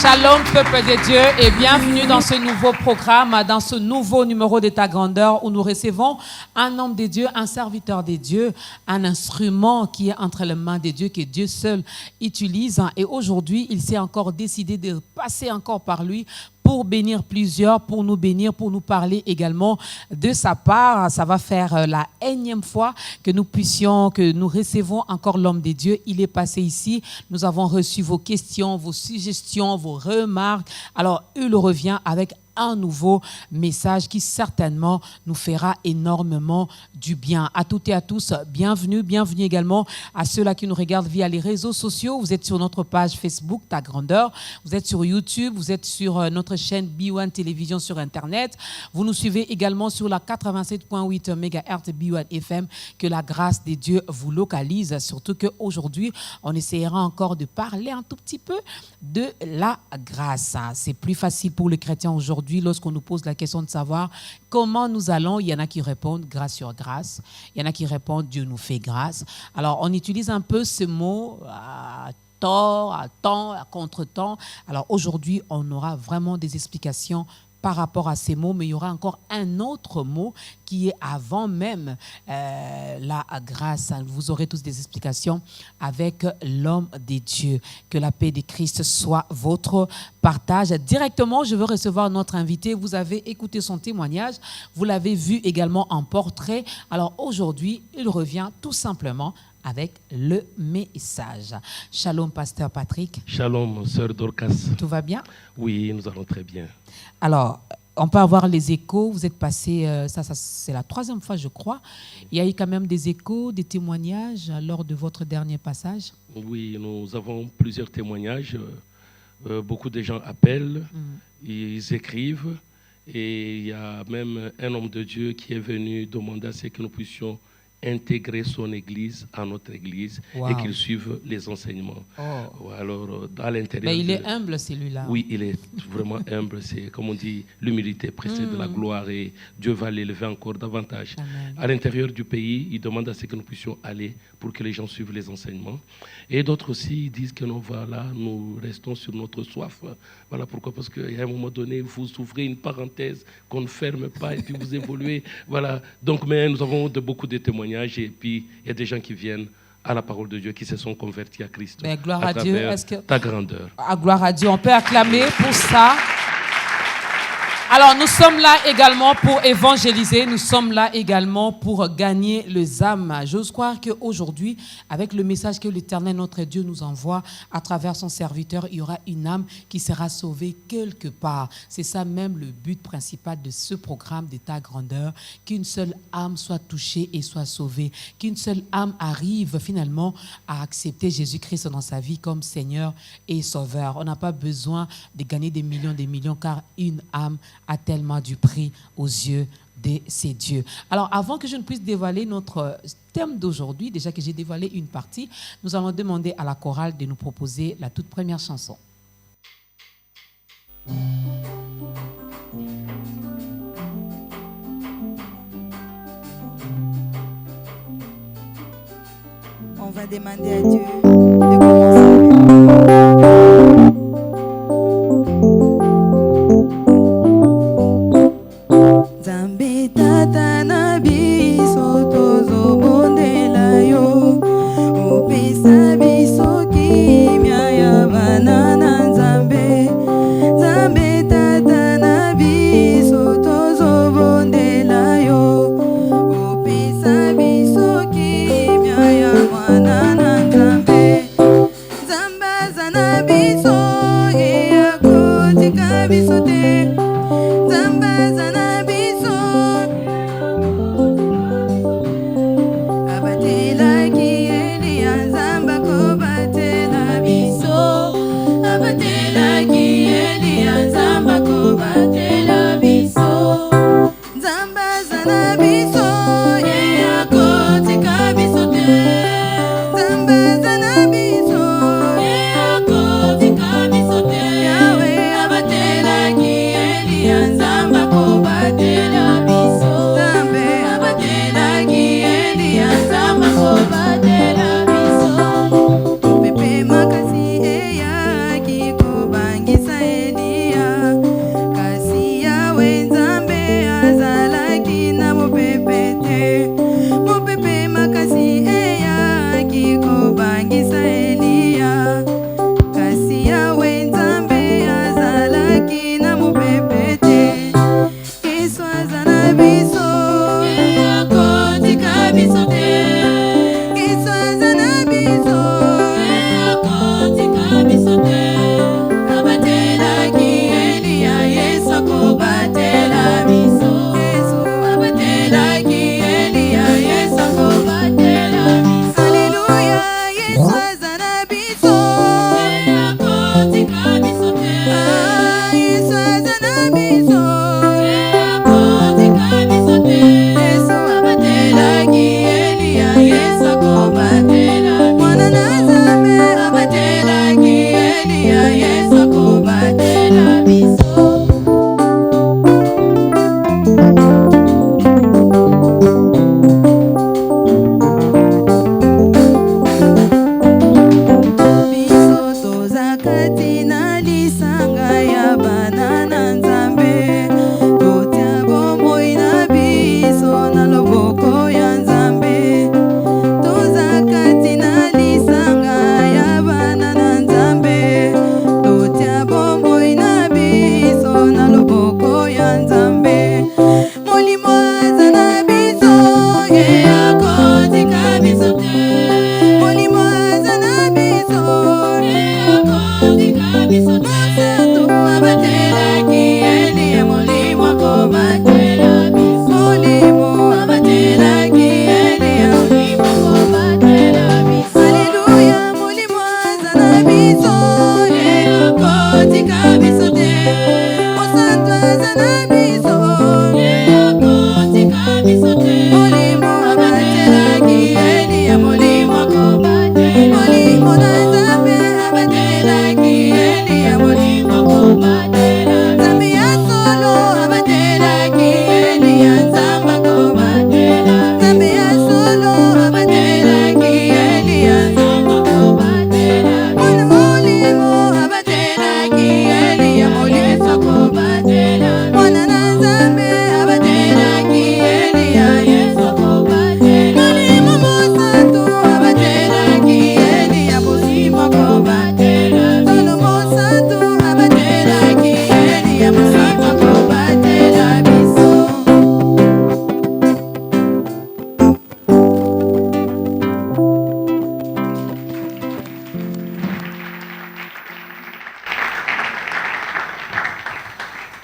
Shalom, peuple de Dieu, et bienvenue dans ce nouveau programme, dans ce nouveau numéro d'État Grandeur où nous recevons un homme de Dieu, un serviteur de Dieu, un instrument qui est entre les mains de Dieu, que Dieu seul utilise. Et aujourd'hui, il s'est encore décidé de passer encore par lui pour bénir plusieurs, pour nous bénir, pour nous parler également de sa part. Ça va faire la énième fois que nous recevons encore l'homme de Dieu. Il est passé ici. Nous avons reçu vos questions, vos suggestions, vos remarques. Alors, il revient avec un nouveau message qui certainement nous fera énormément du bien. À toutes et à tous, bienvenue également à ceux-là qui nous regardent via les réseaux sociaux. Vous êtes sur notre page Facebook, Ta Grandeur. Vous êtes sur YouTube, vous êtes sur notre chaîne B1 Télévision sur Internet. Vous nous suivez également sur la 87.8 MHz B1 FM. Que la grâce de Dieu vous localise. Surtout qu'aujourd'hui, on essaiera encore de parler un tout petit peu de la grâce. C'est plus facile pour les chrétiens aujourd'hui lorsqu'on nous pose la question de savoir comment nous allons. Il y en a qui répondent grâce sur grâce. Il y en a qui répondent Dieu nous fait grâce. Alors, on utilise un peu ce mot à tort, à temps, à contre-temps. Alors, aujourd'hui, on aura vraiment des explications par rapport à ces mots, mais il y aura encore un autre mot qui est avant même la grâce. Vous aurez tous des explications avec l'homme de Dieu. Que la paix de Christ soit votre partage. Directement, je veux recevoir notre invité. Vous avez écouté son témoignage. Vous l'avez vu également en portrait. Alors aujourd'hui, il revient tout simplement avec le message. Shalom, pasteur Patrick. Shalom, sœur Dorcas. Tout va bien? Oui, nous allons très bien. Alors, on peut avoir les échos. Vous êtes passé, ça c'est la 3e fois, je crois. Il y a eu quand même des échos, des témoignages lors de votre dernier passage? Oui, nous avons plusieurs témoignages. Beaucoup de gens appellent, ils écrivent. Et il y a même un homme de Dieu qui est venu demander à ce que nous puissions intégrer son église à notre église et qu'il suive les enseignements. Alors, à l'intérieur. Mais il est humble, celui-là. Oui, il est vraiment humble. C'est, comme on dit, l'humilité précède de la gloire et Dieu va l'élever encore davantage. Amen. À l'intérieur du pays, il demande à ce que nous puissions aller pour que les gens suivent les enseignements. Et d'autres aussi disent que non, voilà, nous restons sur notre soif. Voilà pourquoi, parce qu'à un moment donné, vous ouvrez une parenthèse qu'on ne ferme pas et puis vous évoluez. Voilà. Donc, mais nous avons beaucoup de témoignages. Et puis, il y a des gens qui viennent à la parole de Dieu, qui se sont convertis à Christ. Mais gloire à Dieu. Est-ce que... Ta grandeur. Ah, gloire à Dieu. On peut acclamer pour ça. Alors, nous sommes là également pour évangéliser, nous sommes là également pour gagner les âmes. J'ose croire qu'aujourd'hui, avec le message que l'Éternel, notre Dieu, nous envoie à travers son serviteur, il y aura une âme qui sera sauvée quelque part. C'est ça même le but principal de ce programme d'État Grandeur, qu'une seule âme soit touchée et soit sauvée, qu'une seule âme arrive finalement à accepter Jésus-Christ dans sa vie comme Seigneur et Sauveur. On n'a pas besoin de gagner des millions, car une âme a tellement du prix aux yeux de ces dieux. Alors, avant que je ne puisse dévoiler notre thème d'aujourd'hui, déjà que j'ai dévoilé une partie, nous allons demander à la chorale de nous proposer la toute première chanson. On va demander à Dieu de commencer.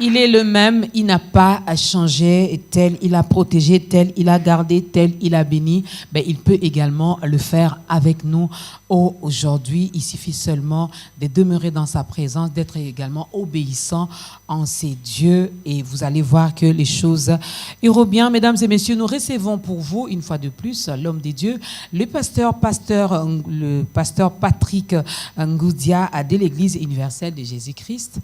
Il est le même, il n'a pas à changer, tel il a protégé, tel il a gardé, tel il a béni. Ben, il peut également le faire avec nous aujourd'hui. Il suffit seulement de demeurer dans sa présence, d'être également obéissant en ses dieux. Et vous allez voir que les choses iront bien. Mesdames et messieurs, nous recevons pour vous, une fois de plus, l'homme des dieux, le pasteur Patrick Ngoudia de l'Église universelle de Jésus-Christ.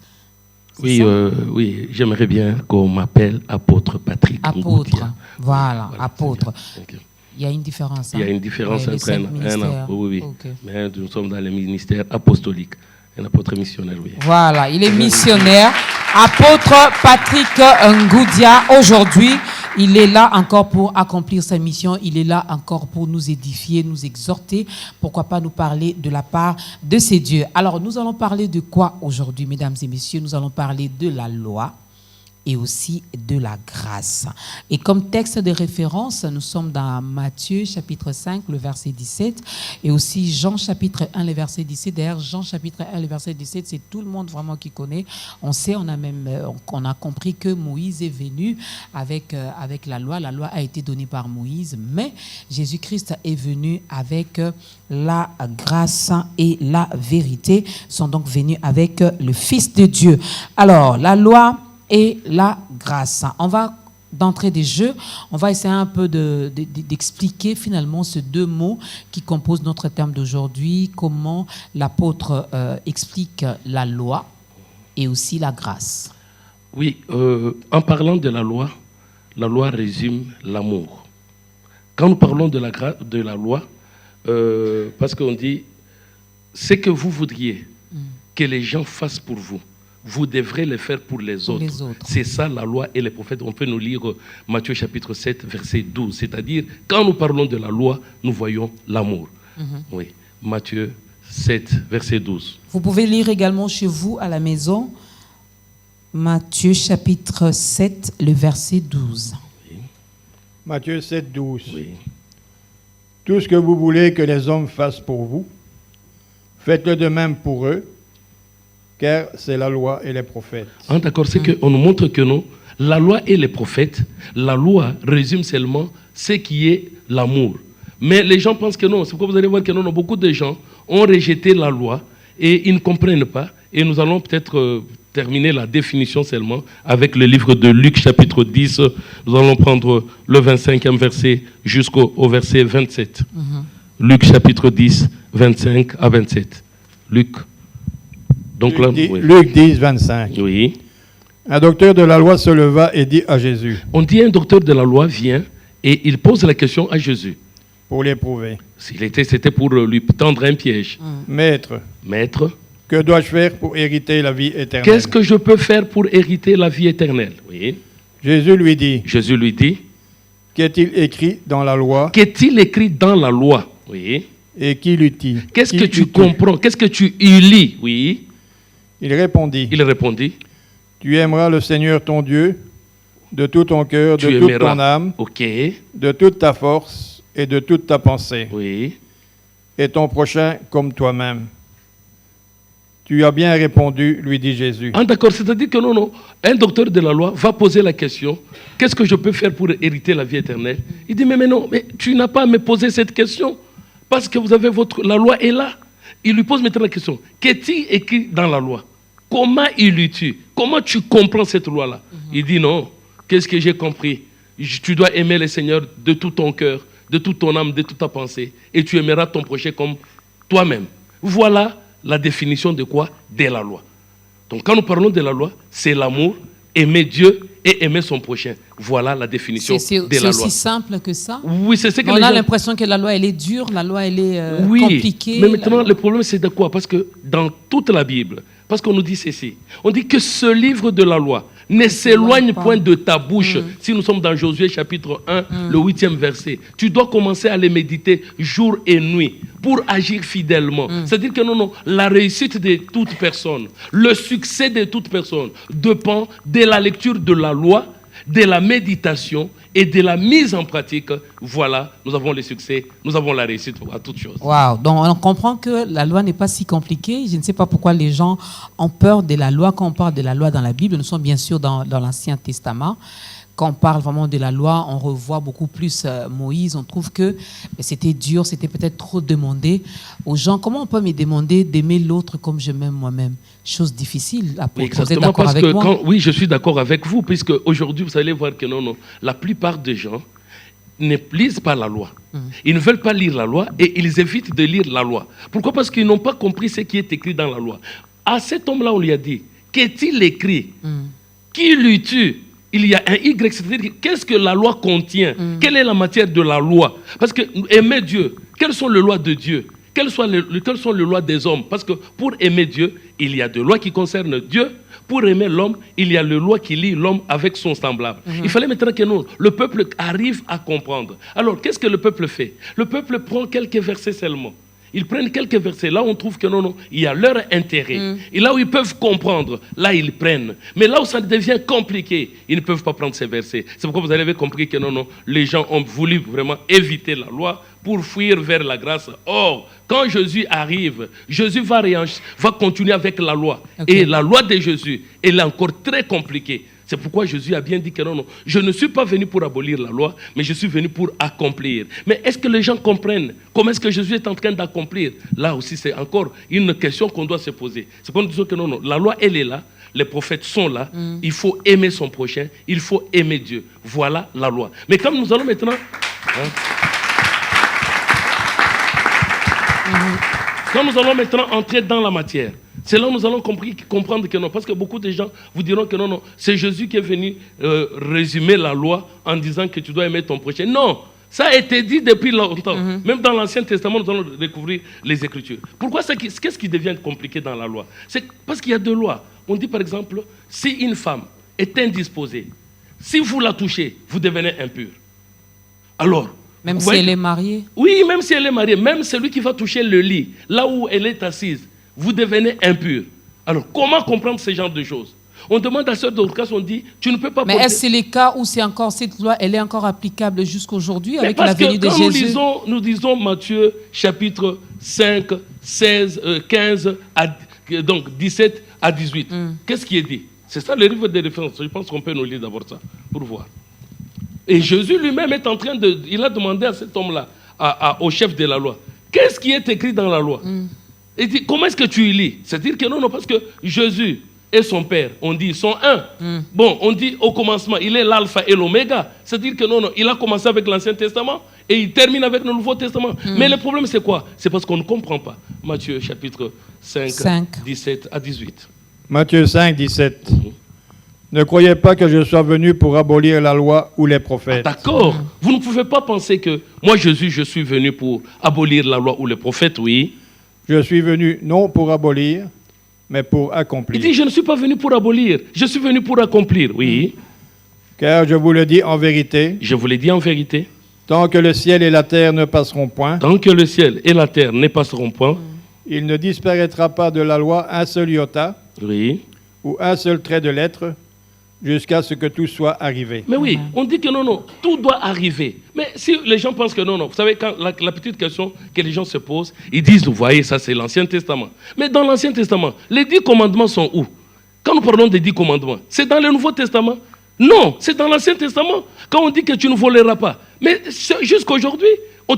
Oui, oui, j'aimerais bien qu'on m'appelle apôtre Patrick Apôtre, Ngoudia. voilà, apôtre. Okay. Il y a une différence. Il y a une différence entre un oui. Okay. Mais nous sommes dans le ministère apostolique. Un apôtre missionnaire, oui. Voilà, il est missionnaire. Apôtre Patrick Ngoudia, aujourd'hui, il est là encore pour accomplir sa mission. Il est là encore pour nous édifier, nous exhorter. Pourquoi pas nous parler de la part de ces dieux. Alors, nous allons parler de quoi aujourd'hui, mesdames et messieurs? Nous allons parler de la loi et aussi de la grâce. Et comme texte de référence, nous sommes dans Matthieu chapitre 5, le verset 17, et aussi Jean chapitre 1, le verset 17. D'ailleurs, Jean chapitre 1, le verset 17, c'est tout le monde vraiment qui connaît. On sait, on a compris que Moïse est venu avec la loi. La loi a été donnée par Moïse, mais Jésus-Christ est venu avec la grâce et la vérité, sont donc venus avec le Fils de Dieu. Alors, la loi et la grâce. On va, d'entrée des jeux, on va essayer un peu d'expliquer finalement ces deux mots qui composent notre terme d'aujourd'hui, comment l'apôtre explique la loi et aussi la grâce. Oui, en parlant de la loi résume l'amour. Quand nous parlons de la loi, parce qu'on dit, ce que vous voudriez que les gens fassent pour vous, vous devrez le faire pour les autres. C'est ça la loi et les prophètes. On peut nous lire Matthieu chapitre 7, verset 12. C'est-à-dire, quand nous parlons de la loi, nous voyons l'amour. Oui, Matthieu 7, verset 12. Vous pouvez lire également chez vous à la maison, Matthieu chapitre 7, le verset 12. Oui. Matthieu 7, 12. Oui. Tout ce que vous voulez que les hommes fassent pour vous, faites-le de même pour eux, car c'est la loi et les prophètes. Ah, d'accord, c'est qu'on nous montre que non, la loi et les prophètes, la loi résume seulement ce qui est l'amour. Mais les gens pensent que non, c'est pourquoi vous allez voir que non, beaucoup de gens ont rejeté la loi et ils ne comprennent pas. Et nous allons peut-être terminer la définition seulement avec le livre de Luc chapitre 10. Nous allons prendre le 25e verset jusqu'au verset 27. Luc chapitre 10, 25 à 27. Luc. Donc là, oui. Luc 10, 25. Oui. Un docteur de la loi se leva et dit à Jésus. On dit un docteur de la loi vient et il pose la question à Jésus. Pour l'éprouver. C'était pour lui tendre un piège. Maître, que dois-je faire pour hériter la vie éternelle? Qu'est-ce que je peux faire pour hériter la vie éternelle? Oui. Jésus lui dit. Qu'est-il écrit dans la loi? Qu'est-il écrit dans la loi? Oui. Et qui l'utile? Qu'est-ce que tu comprends? Qu'est-ce que tu y lis? Oui. Il répondit. Tu aimeras le Seigneur ton Dieu de tout ton cœur, de toute ton âme, de toute ta force et de toute ta pensée. Oui. Et ton prochain comme toi-même. Tu as bien répondu, lui dit Jésus. Ah, d'accord, c'est-à-dire que non, un docteur de la loi va poser la question, qu'est-ce que je peux faire pour hériter la vie éternelle? Il dit, mais non, mais tu n'as pas à me poser cette question, parce que vous avez la loi est là. Il lui pose maintenant la question, qu'est-il écrit dans la loi? Comment il l'utilise? Comment tu comprends cette loi-là? Il dit non, qu'est-ce que j'ai compris? Tu dois aimer le Seigneur de tout ton cœur, de toute ton âme, de toute ta pensée, et tu aimeras ton prochain comme toi-même. Voilà la définition de quoi? De la loi. Donc quand nous parlons de la loi, c'est l'amour, aimer Dieu et aimer son prochain. Voilà la définition de la loi. C'est aussi simple que ça? Oui, c'est ce que on a l'impression que la loi, elle est dure, la loi, elle est compliquée. Mais maintenant, le problème, c'est de quoi? Parce que dans toute la Bible, parce qu'on nous dit ceci, on dit que ce livre de la loi ne s'éloigne point de ta bouche. Si nous sommes dans Josué chapitre 1, le 8e verset, tu dois commencer à les méditer jour et nuit pour agir fidèlement. C'est-à-dire que non, la réussite de toute personne, le succès de toute personne dépend de la lecture de la loi de la méditation et de la mise en pratique, voilà, nous avons le succès, nous avons la réussite à toutes choses. Wow, donc on comprend que la loi n'est pas si compliquée. Je ne sais pas pourquoi les gens ont peur de la loi. Quand on parle de la loi dans la Bible, nous sommes bien sûr dans l'Ancien Testament. Quand on parle vraiment de la loi, on revoit beaucoup plus Moïse. On trouve que c'était dur, c'était peut-être trop demandé aux gens. Comment on peut me demander d'aimer l'autre comme je m'aime moi-même? Chose difficile. Oui, vous êtes d'accord avec moi? Oui, je suis d'accord avec vous, puisque aujourd'hui, vous allez voir que la plupart des gens ne lisent pas la loi. Ils ne veulent pas lire la loi et ils évitent de lire la loi. Pourquoi? Parce qu'ils n'ont pas compris ce qui est écrit dans la loi. À cet homme-là, on lui a dit, qu'est-il écrit? Qui lui tue? Il y a un Y, c'est-à-dire qu'est-ce que la loi contient? Quelle est la matière de la loi? Parce que aimer Dieu, quelles sont les lois de Dieu? Quelles sont les lois des hommes? Parce que pour aimer Dieu, il y a des lois qui concernent Dieu. Pour aimer l'homme, il y a les lois qui lient l'homme avec son semblable. Il fallait maintenant que le peuple arrive à comprendre. Alors, qu'est-ce que le peuple fait? Le peuple prend quelques versets seulement. Ils prennent quelques versets. Là, on trouve que il y a leur intérêt. Et là où ils peuvent comprendre, là, ils prennent. Mais là où ça devient compliqué, ils ne peuvent pas prendre ces versets. C'est pourquoi vous avez compris que les gens ont voulu vraiment éviter la loi pour fuir vers la grâce. Or, quand Jésus arrive, Jésus va continuer avec la loi. Okay. Et la loi de Jésus, elle est encore très compliquée. C'est pourquoi Jésus a bien dit que je ne suis pas venu pour abolir la loi, mais je suis venu pour accomplir. Mais est-ce que les gens comprennent comment est-ce que Jésus est en train d'accomplir? Là aussi, c'est encore une question qu'on doit se poser. C'est pour nous dire que la loi, elle est là, les prophètes sont là, il faut aimer son prochain, il faut aimer Dieu. Voilà la loi. Mais comme nous allons maintenant... Quand nous allons maintenant entrer dans la matière, c'est là où nous allons comprendre que non. Parce que beaucoup de gens vous diront que non, c'est Jésus qui est venu résumer la loi en disant que tu dois aimer ton prochain. Non, ça a été dit depuis longtemps. Même dans l'Ancien Testament, nous allons découvrir les Écritures. Pourquoi qu'est-ce qui devient compliqué dans la loi? C'est parce qu'il y a deux lois. On dit par exemple, si une femme est indisposée, si vous la touchez, vous devenez impur. Alors, même si elle est mariée? Oui, même si elle est mariée, même celui qui va toucher le lit, là où elle est assise, vous devenez impur. Alors, comment comprendre ce genre de choses? On demande à Sœur Dorcas, on dit, tu ne peux pas... Mais est-ce que c'est les cas où c'est encore cette loi, elle est encore applicable jusqu'aujourd'hui avec la venue de Jésus? Nous disons Matthieu chapitre 5, 16, 15, donc 17 à 18. Qu'est-ce qui est dit? C'est ça le livre de référence. Je pense qu'on peut nous lire d'abord ça pour voir. Et Jésus lui-même est en train de... Il a demandé à cet homme-là, au chef de la loi, qu'est-ce qui est écrit dans la loi? Il dit, comment est-ce que tu y lis? C'est-à-dire que non, parce que Jésus et son Père, on dit, ils sont un. Bon, on dit au commencement, il est l'alpha et l'oméga. C'est-à-dire que non, il a commencé avec l'Ancien Testament et il termine avec le Nouveau Testament. Mais le problème, c'est quoi? C'est parce qu'on ne comprend pas. Matthieu chapitre 5. 17 à 18. Matthieu 5, 17. Ne croyez pas que je sois venu pour abolir la loi ou les prophètes. D'accord. Vous ne pouvez pas penser que moi, Jésus, je suis venu pour abolir la loi ou les prophètes, oui. Je suis venu non pour abolir, mais pour accomplir. Il dit, je ne suis pas venu pour abolir, je suis venu pour accomplir, oui. Car je vous le dis en vérité. Je vous l'ai dit en vérité. Tant que le ciel et la terre ne passeront point. Tant que le ciel et la terre ne passeront point. Il ne disparaîtra pas de la loi un seul iota. Oui. Ou un seul trait de lettre. Jusqu'à ce que tout soit arrivé. Mais oui, on dit que non, tout doit arriver. Mais si les gens pensent que non, vous savez, quand la petite question que les gens se posent, ils disent, vous voyez, ça c'est l'Ancien Testament. Mais dans l'Ancien Testament, les 10 commandements sont où? Quand nous parlons des 10 commandements, c'est dans le Nouveau Testament? Non, c'est dans l'Ancien Testament. Quand on dit que tu ne voleras pas, mais jusqu'à aujourd'hui,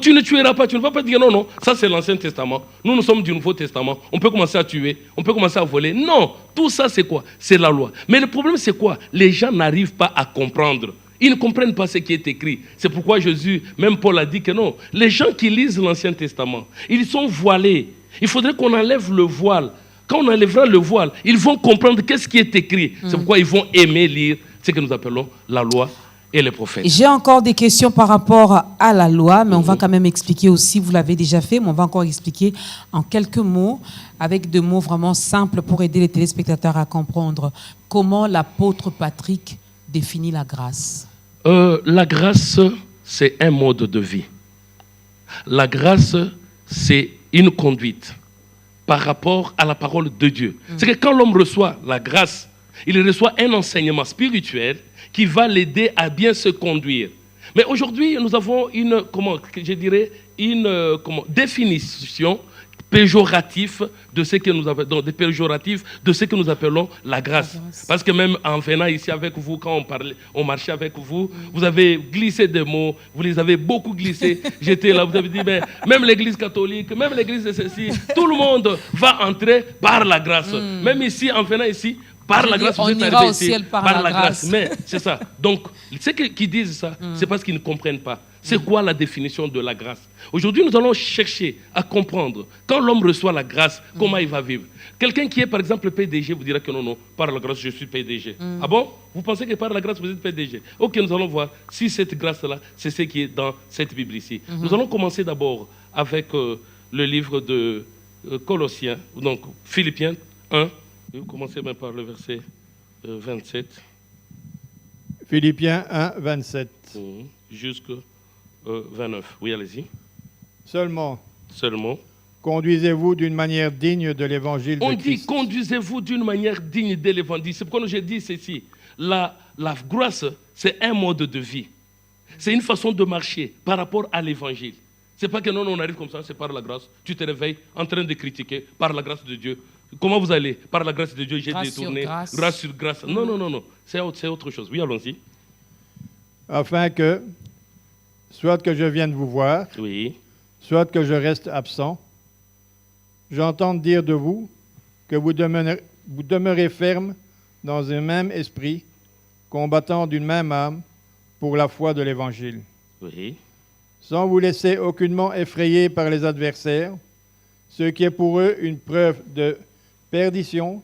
tu ne tueras pas, tu ne vas pas dire non, ça c'est l'Ancien Testament. Nous sommes du Nouveau Testament. On peut commencer à tuer, on peut commencer à voler. Non, tout ça c'est quoi? C'est la loi. Mais le problème c'est quoi? Les gens n'arrivent pas à comprendre. Ils ne comprennent pas ce qui est écrit. C'est pourquoi Jésus, même Paul a dit que non. Les gens qui lisent l'Ancien Testament, ils sont voilés. Il faudrait qu'on enlève le voile. Quand on enlèvera le voile, ils vont comprendre qu'est-ce qui est écrit. C'est pourquoi ils vont aimer lire ce que nous appelons la loi et les prophètes. J'ai encore des questions par rapport à la loi, mais on va quand même expliquer aussi, vous l'avez déjà fait, mais on va encore expliquer en quelques mots, avec des mots vraiment simples pour aider les téléspectateurs à comprendre comment l'apôtre Patrick définit la grâce. La grâce, c'est un mode de vie. La grâce, c'est une conduite par rapport à la parole de Dieu. C'est que quand l'homme reçoit la grâce, Il reçoit un enseignement spirituel qui va l'aider à bien se conduire. Mais aujourd'hui, nous avons une définition péjoratif de ce que nous appelons, des péjoratifs de ce que nous appelons la grâce. Parce que même en venant ici avec vous, quand on marchait avec vous, vous avez glissé des mots, vous les avez beaucoup glissés. J'étais là, vous avez dit, mais même l'église catholique, même l'église de ceci, tout le monde va entrer par la grâce. Même ici, en venant ici, par la grâce, vous êtes arrivé ici, par la grâce. Mais c'est ça. Donc, ceux qui disent ça, c'est parce qu'ils ne comprennent pas. C'est quoi la définition de la grâce? Aujourd'hui, nous allons chercher à comprendre, quand l'homme reçoit la grâce, comment il va vivre. Quelqu'un qui est, par exemple, PDG, vous dira que non, par la grâce, je suis PDG. Ah bon? Vous pensez que par la grâce, vous êtes PDG? Ok, nous allons voir si cette grâce-là, c'est ce qui est dans cette Bible ici. Nous allons commencer d'abord avec le livre de Colossiens, donc Philippiens 1. Vous commencez même par le verset 27. Philippiens 1, 27. Jusqu'à 29. Oui, allez-y. Seulement. Conduisez-vous d'une manière digne de l'évangile de Christ. On dit conduisez-vous d'une manière digne de l'évangile. C'est pourquoi j'ai dit ceci. La grâce, c'est un mode de vie. C'est une façon de marcher par rapport à l'évangile. C'est pas que non, on arrive comme ça, c'est par la grâce. Tu te réveilles en train de critiquer par la grâce de Dieu. Comment vous allez? Par la grâce de Dieu, j'ai détourné. Grâce sur grâce. Non. C'est autre chose. Oui, allons-y. Afin que, soit que je vienne vous voir, soit que je reste absent, j'entends dire de vous que vous demeurez ferme dans un même esprit, combattant d'une même âme pour la foi de l'Évangile. Sans vous laisser aucunement effrayer par les adversaires, ce qui est pour eux une preuve de perdition,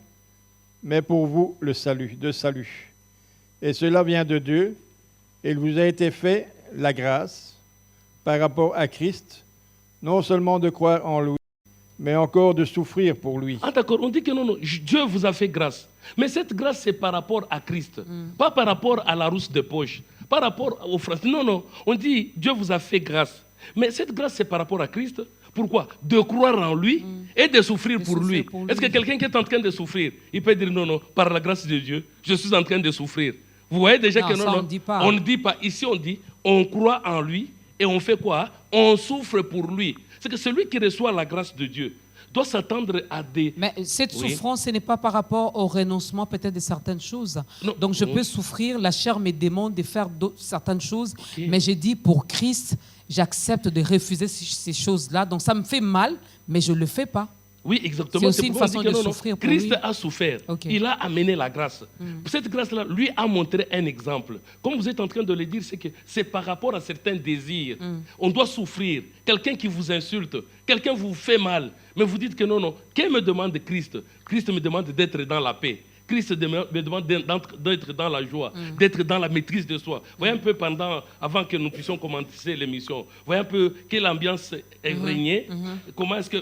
mais pour vous le salut. Et cela vient de Dieu. Il vous a été fait la grâce, par rapport à Christ, non seulement de croire en lui, mais encore de souffrir pour lui. Ah d'accord, on dit que non, Dieu vous a fait grâce. Mais cette grâce, c'est par rapport à Christ, pas par rapport à la rousse de poche, par rapport aux Français. Non, on dit Dieu vous a fait grâce. Mais cette grâce, c'est par rapport à Christ. Pourquoi? De croire en lui et de souffrir pour lui. Est-ce que quelqu'un qui est en train de souffrir, il peut dire non, par la grâce de Dieu, je suis en train de souffrir? Vous voyez déjà que non, on ne dit pas. Ici, on dit, on croit en lui et on fait quoi? On souffre pour lui. C'est que celui qui reçoit la grâce de Dieu doit s'attendre à des... Mais cette souffrance, ce n'est pas par rapport au renoncement peut-être de certaines choses. Non. Donc je peux souffrir, la chair me demande de faire certaines choses, mais j'ai dit pour Christ, j'accepte de refuser ces choses-là. Donc ça me fait mal, mais je ne le fais pas. Oui, exactement. C'est aussi une façon de souffrir pour lui. Christ a souffert. Il a amené la grâce. Cette grâce-là, lui a montré un exemple. Comme vous êtes en train de le dire, c'est que c'est par rapport à certains désirs. On doit souffrir. Quelqu'un qui vous insulte, quelqu'un vous fait mal, mais vous dites que non. Qu'est-ce me demande Christ? Christ me demande d'être dans la paix. Christ me demande d'être dans la joie, d'être dans la maîtrise de soi. Voyez un peu avant que nous puissions commencer l'émission, voyez un peu quelle ambiance est régnée,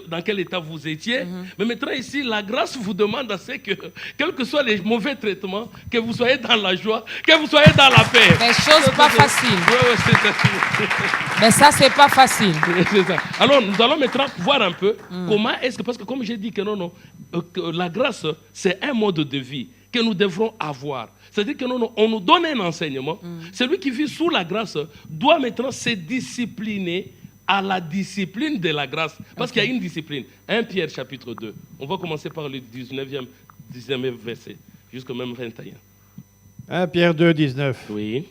dans quel état vous étiez. Mais maintenant ici, la grâce vous demande à ce que, quels que soient les mauvais traitements, que vous soyez dans la joie, que vous soyez dans la paix. Des choses pas faciles. Mais ça, c'est pas facile. C'est ça. Alors, nous allons maintenant voir un peu comment est-ce que, parce que comme j'ai dit que que la grâce, c'est un mode de vie que nous devrons avoir. C'est-à-dire que on nous donne un enseignement. Celui qui vit sous la grâce doit maintenant se discipliner à la discipline de la grâce. Parce qu'il y a une discipline. 1 Pierre chapitre 2. On va commencer par le 19e verset, jusqu'au même 21. 1 Pierre 2, 19. Oui.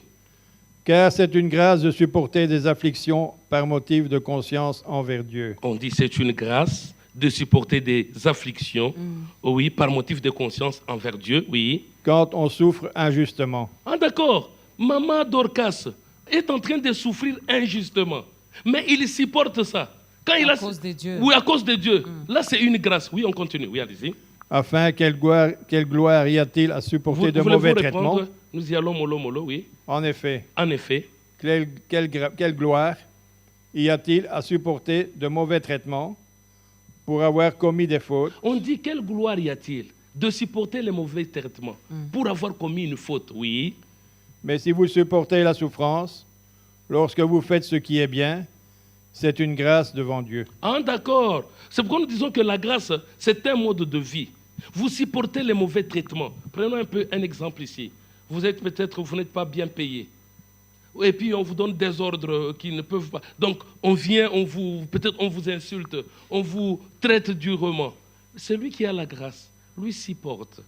Car c'est une grâce de supporter des afflictions par motif de conscience envers Dieu. On dit c'est une grâce de supporter des afflictions, oui, par motif de conscience envers Dieu, oui. Quand on souffre injustement. Ah d'accord, Maman Dorcas est en train de souffrir injustement, mais il supporte ça. Quand à cause de Dieu. Oui, à cause de Dieu. Là, c'est une grâce. Oui, on continue. Oui, allez-y. Afin, quelle gloire y a-t-il à supporter de mauvais traitements? Nous y allons mollo, oui. En effet. Quelle gloire y a-t-il à supporter de mauvais traitements pour avoir commis des fautes? On dit quelle gloire y a-t-il de supporter les mauvais traitements pour avoir commis une faute, oui. Mais si vous supportez la souffrance, lorsque vous faites ce qui est bien, c'est une grâce devant Dieu. Ah d'accord. C'est pourquoi nous disons que la grâce, c'est un mode de vie. Vous supportez les mauvais traitements. Prenons un exemple ici. Vous n'êtes pas bien payé. Et puis on vous donne des ordres qui ne peuvent pas. Donc on vient, peut-être on vous insulte, on vous traite durement. Celui qui a la grâce, lui supporte.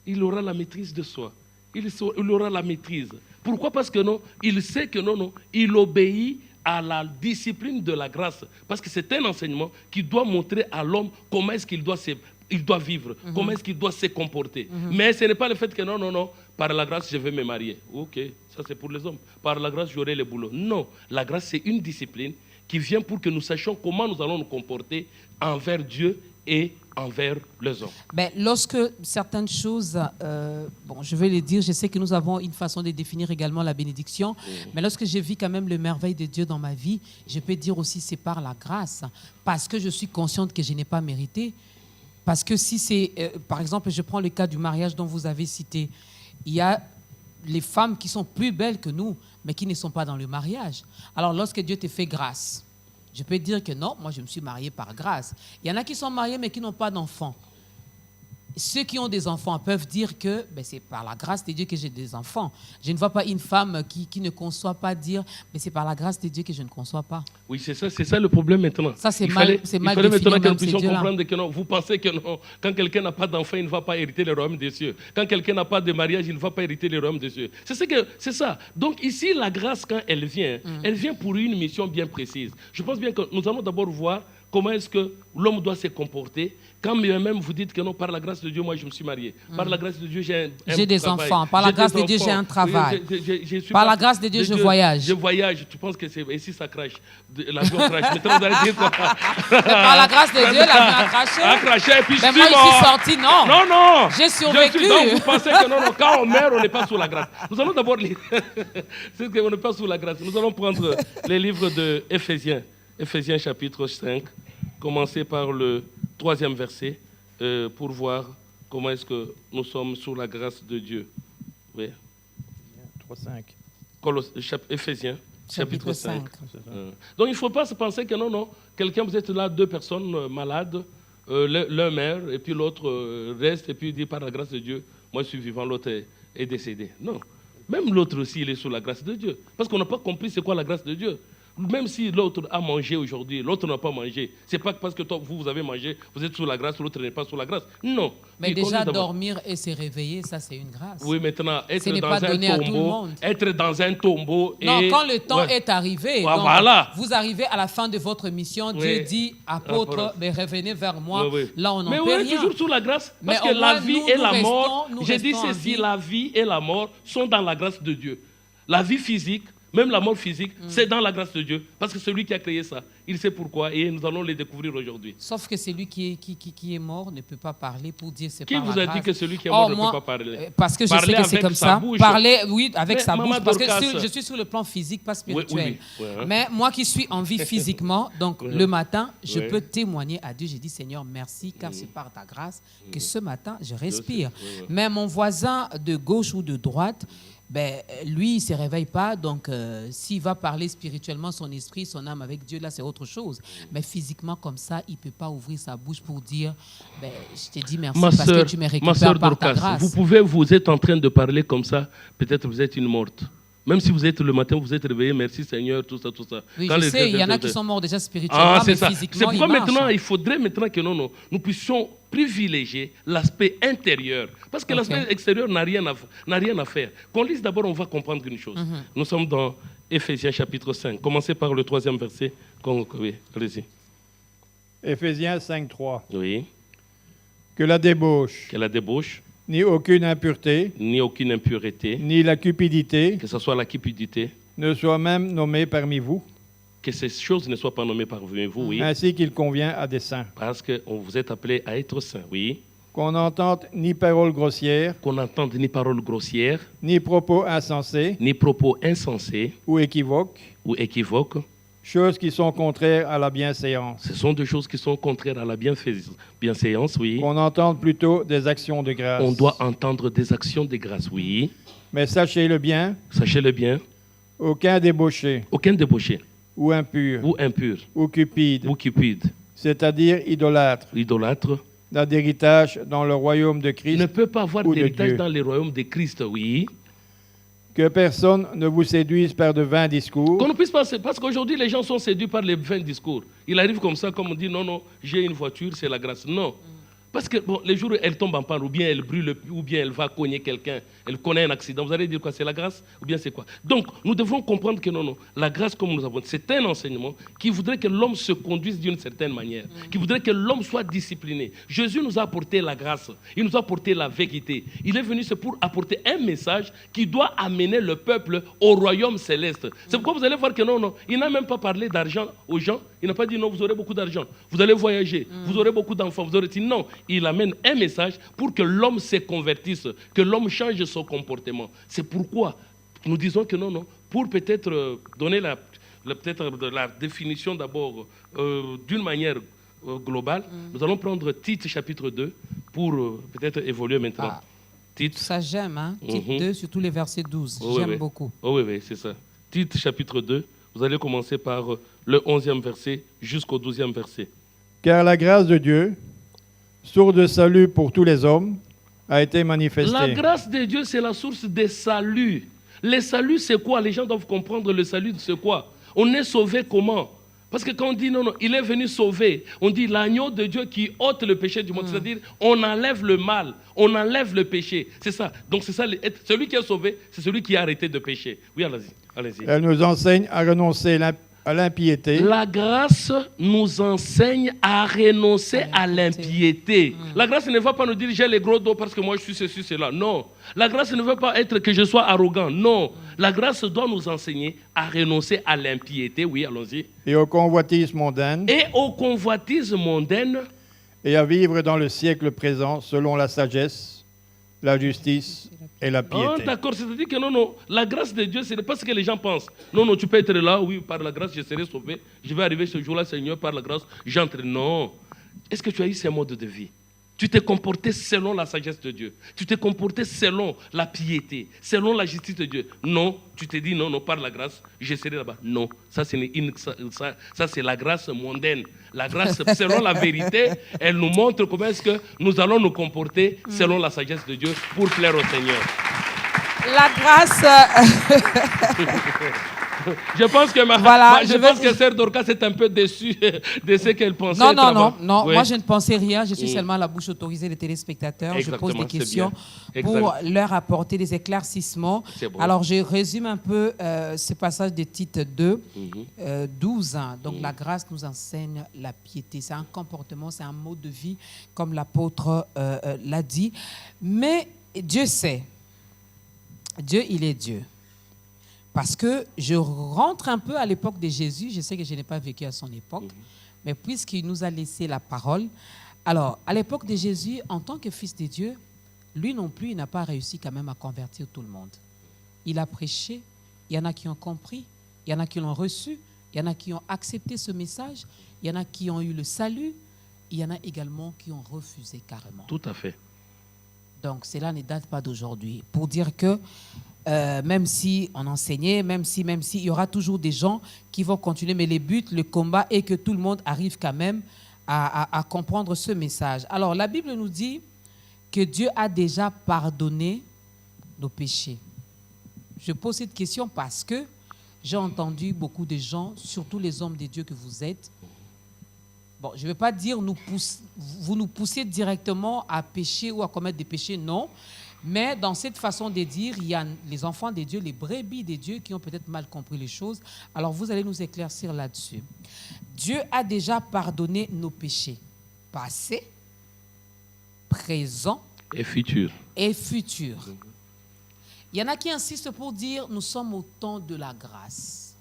Il aura la maîtrise de soi. Il aura la maîtrise. Pourquoi? Parce que non, il sait que non, il obéit à la discipline de la grâce. Parce que c'est un enseignement qui doit montrer à l'homme comment est-ce qu'il doit vivre, comment est-ce qu'il doit se comporter. Mais ce n'est pas le fait que non, par la grâce, je vais me marier. Ok, ça c'est pour les hommes. Par la grâce, j'aurai le boulot. Non, la grâce, c'est une discipline qui vient pour que nous sachions comment nous allons nous comporter envers Dieu et envers les hommes. Ben, lorsque certaines choses, je vais les dire, je sais que nous avons une façon de définir également la bénédiction, mais lorsque je vis quand même le merveille de Dieu dans ma vie, je peux dire aussi c'est par la grâce, parce que je suis consciente que je n'ai pas mérité. Parce que si c'est, par exemple, je prends le cas du mariage dont vous avez cité, il y a les femmes qui sont plus belles que nous, mais qui ne sont pas dans le mariage. Alors, lorsque Dieu te fait grâce, je peux dire que non, moi je me suis mariée par grâce. Il y en a qui sont mariés mais qui n'ont pas d'enfants. Ceux qui ont des enfants peuvent dire que c'est par la grâce de Dieu que j'ai des enfants. Je ne vois pas une femme qui ne conçoit pas dire mais c'est par la grâce de Dieu que je ne conçois pas. Oui, c'est ça le problème maintenant. Ça, c'est mal défini. Il fallait maintenant que nous puissions comprendre que non, vous pensez que non, quand quelqu'un n'a pas d'enfant, il ne va pas hériter le royaume des cieux. Quand quelqu'un n'a pas de mariage, il ne va pas hériter le royaume des cieux. C'est ça. Donc ici, la grâce, quand elle vient pour une mission bien précise. Je pense bien que nous allons d'abord voir comment est-ce que l'homme doit se comporter. Quand même vous dites que non, par la grâce de Dieu, moi je me suis marié. Par la grâce de Dieu, j'ai des travail. Enfants. Par la grâce de Dieu, j'ai un travail. Par la grâce de Dieu, je voyage. Je voyage. Tu penses que c'est... Et si ça crache, l'avion crache. Maintenant, vous allez dire quoi? Par la grâce de Dieu, l'avion a craché. A craché et puis mais moi, je suis sorti, non. Non. J'ai survécu. Donc, vous pensez que non, quand on meurt, on n'est pas sous la grâce. Nous allons d'abord lire. C'est qu'on n'est pas sous la grâce. Nous allons prendre les livres de Éphésiens. Éphésiens chapitre 5. Commencer par le 3e verset pour voir comment est-ce que nous sommes sous la grâce de Dieu. Oui. 3:5. Éphésiens chapitre 5. Donc il ne faut pas se penser que non, quelqu'un, vous êtes là, 2 personnes malades, l'un meurt et puis l'autre reste et puis dit par la grâce de Dieu, moi je suis vivant, l'autre est décédé. Non. Même l'autre aussi, il est sous la grâce de Dieu. Parce qu'on n'a pas compris c'est quoi la grâce de Dieu. Même si l'autre a mangé aujourd'hui, l'autre n'a pas mangé. Ce n'est pas parce que toi, vous avez mangé, vous êtes sous la grâce, l'autre n'est pas sous la grâce. Non. Mais déjà, dormir et se réveiller, ça, c'est une grâce. Oui, maintenant, être dans un tombeau. Non, quand le temps est arrivé, donc, voilà. Vous arrivez à la fin de votre mission, Dieu dit, apôtre, revenez vers moi. Là, on n'en peut rien. Mais on est toujours sous la grâce, parce que la vie et la mort, j'ai dit ceci, la vie et la mort sont dans la grâce de Dieu. La vie physique, même la mort physique, c'est dans la grâce de Dieu. Parce que celui qui a créé ça, il sait pourquoi et nous allons les découvrir aujourd'hui. Sauf que celui qui est mort ne peut pas parler pour dire c'est qui par la grâce. Qui vous a dit que celui qui est mort ne peut pas parler? Parce que je sais que c'est comme ça. Parler, oui, avec sa bouche. Parce que je suis sur le plan physique, pas spirituel. Oui, mais moi qui suis en vie physiquement, donc le matin, je peux témoigner à Dieu. J'ai dit Seigneur, merci, car c'est par ta grâce que ce matin, je respire. Mais mon voisin de gauche ou de droite, lui, il ne se réveille pas, donc s'il va parler spirituellement, son esprit, son âme avec Dieu, là, c'est autre chose. Mais physiquement, comme ça, il ne peut pas ouvrir sa bouche pour dire je te dis merci parce que tu me récupères par ta grâce. Vous êtes en train de parler comme ça, peut-être vous êtes une morte. Même si vous êtes le matin, vous êtes réveillé, merci Seigneur, tout ça. Oui, je sais, il y en a qui sont morts déjà spirituellement, mais physiquement, c'est pourquoi maintenant, il faudrait maintenant que nous puissions privilégier l'aspect intérieur. Parce que l'aspect extérieur n'a rien à faire. Qu'on lise d'abord, on va comprendre une chose. Nous sommes dans Éphésiens chapitre 5. Commencez par le 3e verset. Oui, allez-y. Éphésiens 5:3. Oui. Que la débauche. Ni aucune impureté. Ni la cupidité. Que ce soit la cupidité. Ne soit même nommée parmi vous. Que ces choses ne soient pas nommées parmi vous, oui. Ainsi qu'il convient à des saints. Parce que vous êtes appelés à être saints, oui. Qu'on n'entende ni paroles grossières. Ni propos insensés. Ou équivoques. Choses qui sont contraires à la bienséance. Ce sont des choses qui sont contraires à la bienséance, oui. Qu'on entende plutôt des actions de grâce. On doit entendre des actions de grâce, oui. Mais sachez-le bien. Aucun débauché. Ou impur. Ou cupide. C'est-à-dire idolâtre. d'héritage dans le royaume de Christ. Ne peut pas avoir d'héritage dans le royaume de Christ, oui. Que personne ne vous séduise par de vains discours. Qu'on ne puisse pas, parce qu'aujourd'hui, les gens sont séduits par les vains discours. Il arrive comme ça, comme on dit, non, j'ai une voiture, c'est la grâce. Non. Parce que les jours où elle tombe en panne, ou bien elle brûle, ou bien elle va cogner quelqu'un, elle connaît un accident, vous allez dire quoi? C'est la grâce? Ou bien c'est quoi? Donc, nous devons comprendre que non, la grâce comme nous avons, c'est un enseignement qui voudrait que l'homme se conduise d'une certaine manière, qui voudrait que l'homme soit discipliné. Jésus nous a apporté la grâce, il nous a apporté la vérité. Il est venu, c'est pour apporter un message qui doit amener le peuple au royaume céleste. C'est pourquoi vous allez voir que non, il n'a même pas parlé d'argent aux gens, il n'a pas dit non, vous aurez beaucoup d'argent, vous allez voyager, vous aurez beaucoup d'enfants, vous aurez dit non. Il amène un message pour que l'homme se convertisse, que l'homme change son comportement. C'est pourquoi nous disons que non, pour peut-être donner peut-être la définition d'abord d'une manière globale, nous allons prendre Tite chapitre 2 pour peut-être évoluer maintenant. Tite. Ça j'aime, hein? Tite 2, surtout les versets 12. J'aime beaucoup. Oui, c'est ça. Tite chapitre 2, vous allez commencer par le 11e verset jusqu'au 12e verset. Car la grâce de Dieu, source de salut pour tous les hommes, a été manifestée. La grâce de Dieu, c'est la source des saluts. Le salut, c'est quoi? Les gens doivent comprendre le salut, c'est quoi? On est sauvé comment? Parce que quand on dit non, il est venu sauver, on dit l'agneau de Dieu qui ôte le péché du monde. C'est-à-dire, on enlève le mal, on enlève le péché. C'est ça. Donc, c'est ça. Celui qui est sauvé, c'est celui qui a arrêté de pécher. Oui, allez-y. Elle nous enseigne à renoncer à l'impiété. La grâce nous enseigne à renoncer à l'impiété. La grâce ne va pas nous dire j'ai les gros dos parce que moi je suis ceci, cela. Non. La grâce ne veut pas être que je sois arrogant. Non. La grâce doit nous enseigner à renoncer à l'impiété. Oui, allons-y. Et aux convoitises mondaines. Et aux convoitises mondaines. Et à vivre dans le siècle présent selon la sagesse, la justice et la piété. Oh, d'accord, c'est-à-dire que non, la grâce de Dieu, ce n'est pas ce que les gens pensent. Non, tu peux être là, oui, par la grâce, je serai sauvé. Je vais arriver ce jour-là, Seigneur, par la grâce, j'entre. Non. Est-ce que tu as eu ces modes de vie? Tu t'es comporté selon la sagesse de Dieu. Tu t'es comporté selon la piété, selon la justice de Dieu. Non, tu te dis non, par la grâce, je serai là-bas. Non, ça c'est la grâce mondaine. La grâce selon la vérité, elle nous montre comment est-ce que nous allons nous comporter selon la sagesse de Dieu pour plaire au Seigneur. La grâce... Je pense que Sœur Dorcas est un peu déçue de ce qu'elle pensait. Non. Oui. Moi, je ne pensais rien. Je suis seulement la bouche autorisée des téléspectateurs. Exactement, je pose des questions pour leur apporter des éclaircissements. Bon. Alors, je résume un peu ce passage de Tite 2, 12 ans. Donc, la grâce nous enseigne la piété. C'est un comportement, c'est un mode de vie, comme l'apôtre l'a dit. Mais Dieu sait. Dieu, il est Dieu. Parce que je rentre un peu à l'époque de Jésus. Je sais que je n'ai pas vécu à son époque, mais puisqu'il nous a laissé la parole. Alors, à l'époque de Jésus, en tant que fils de Dieu, lui non plus, il n'a pas réussi quand même à convertir tout le monde. Il a prêché, il y en a qui ont compris, il y en a qui l'ont reçu, il y en a qui ont accepté ce message, il y en a qui ont eu le salut, il y en a également qui ont refusé carrément. Tout à fait. Donc, cela ne date pas d'aujourd'hui. Pour dire que même si on enseignait, même si, il y aura toujours des gens qui vont continuer. Mais le but, le combat est que tout le monde arrive quand même à comprendre ce message. Alors, la Bible nous dit que Dieu a déjà pardonné nos péchés. Je pose cette question parce que j'ai entendu beaucoup de gens, surtout les hommes de Dieu que vous êtes. Bon, je ne vais pas dire vous nous poussez directement à pécher ou à commettre des péchés, non. Mais dans cette façon de dire, il y a les enfants de Dieu, les brebis de Dieu qui ont peut-être mal compris les choses. Alors vous allez nous éclaircir là-dessus. Dieu a déjà pardonné nos péchés, passés, présents et futurs. Il y en a qui insistent pour dire nous sommes au temps de la grâce,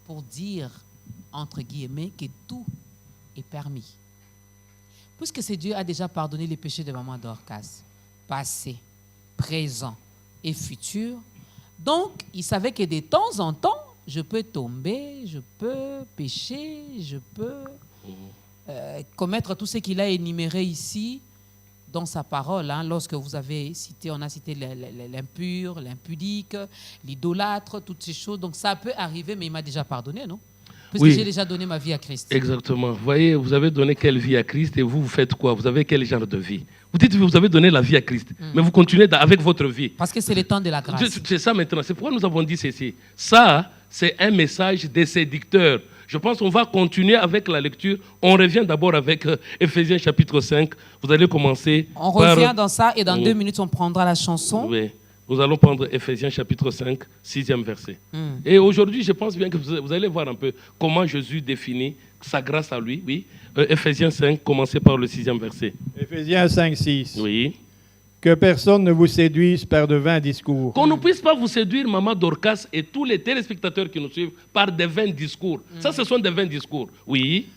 pour dire, entre guillemets, que tout est permis. Puisque c'est Dieu a déjà pardonné les péchés de maman Dorcas, passés, présent et futur. Donc, il savait que de temps en temps, je peux tomber, je peux pécher, je peux commettre tout ce qu'il a énuméré ici dans sa parole. Hein, lorsque vous avez cité, on a cité l'impur, l'impudique, l'idolâtre, toutes ces choses. Donc, ça peut arriver, mais il m'a déjà pardonné, non? puisque j'ai déjà donné ma vie à Christ. Exactement. Vous voyez, vous avez donné quelle vie à Christ et vous faites quoi? Vous avez quel genre de vie? Vous dites que vous avez donné la vie à Christ, mais vous continuez avec votre vie. Parce que c'est le temps de la grâce. C'est ça maintenant. C'est pourquoi nous avons dit ceci. Ça, c'est un message des séducteurs. Je pense qu'on va continuer avec la lecture. On revient d'abord avec Éphésiens chapitre 5. Vous allez commencer On revient dans ça et dans 2 minutes, on prendra la chanson. Oui. Nous allons prendre Éphésiens chapitre 5, 6e verset. Et aujourd'hui, je pense bien que vous allez voir un peu comment Jésus définit sa grâce à lui. Oui. Éphésiens 5, commencez par le 6e verset. Éphésiens 5, 6. Oui. Que personne ne vous séduise par de vains discours. Qu'on ne puisse pas vous séduire, Maman Dorcas, et tous les téléspectateurs qui nous suivent, par des vains discours. Ça, ce sont des vains discours. Oui.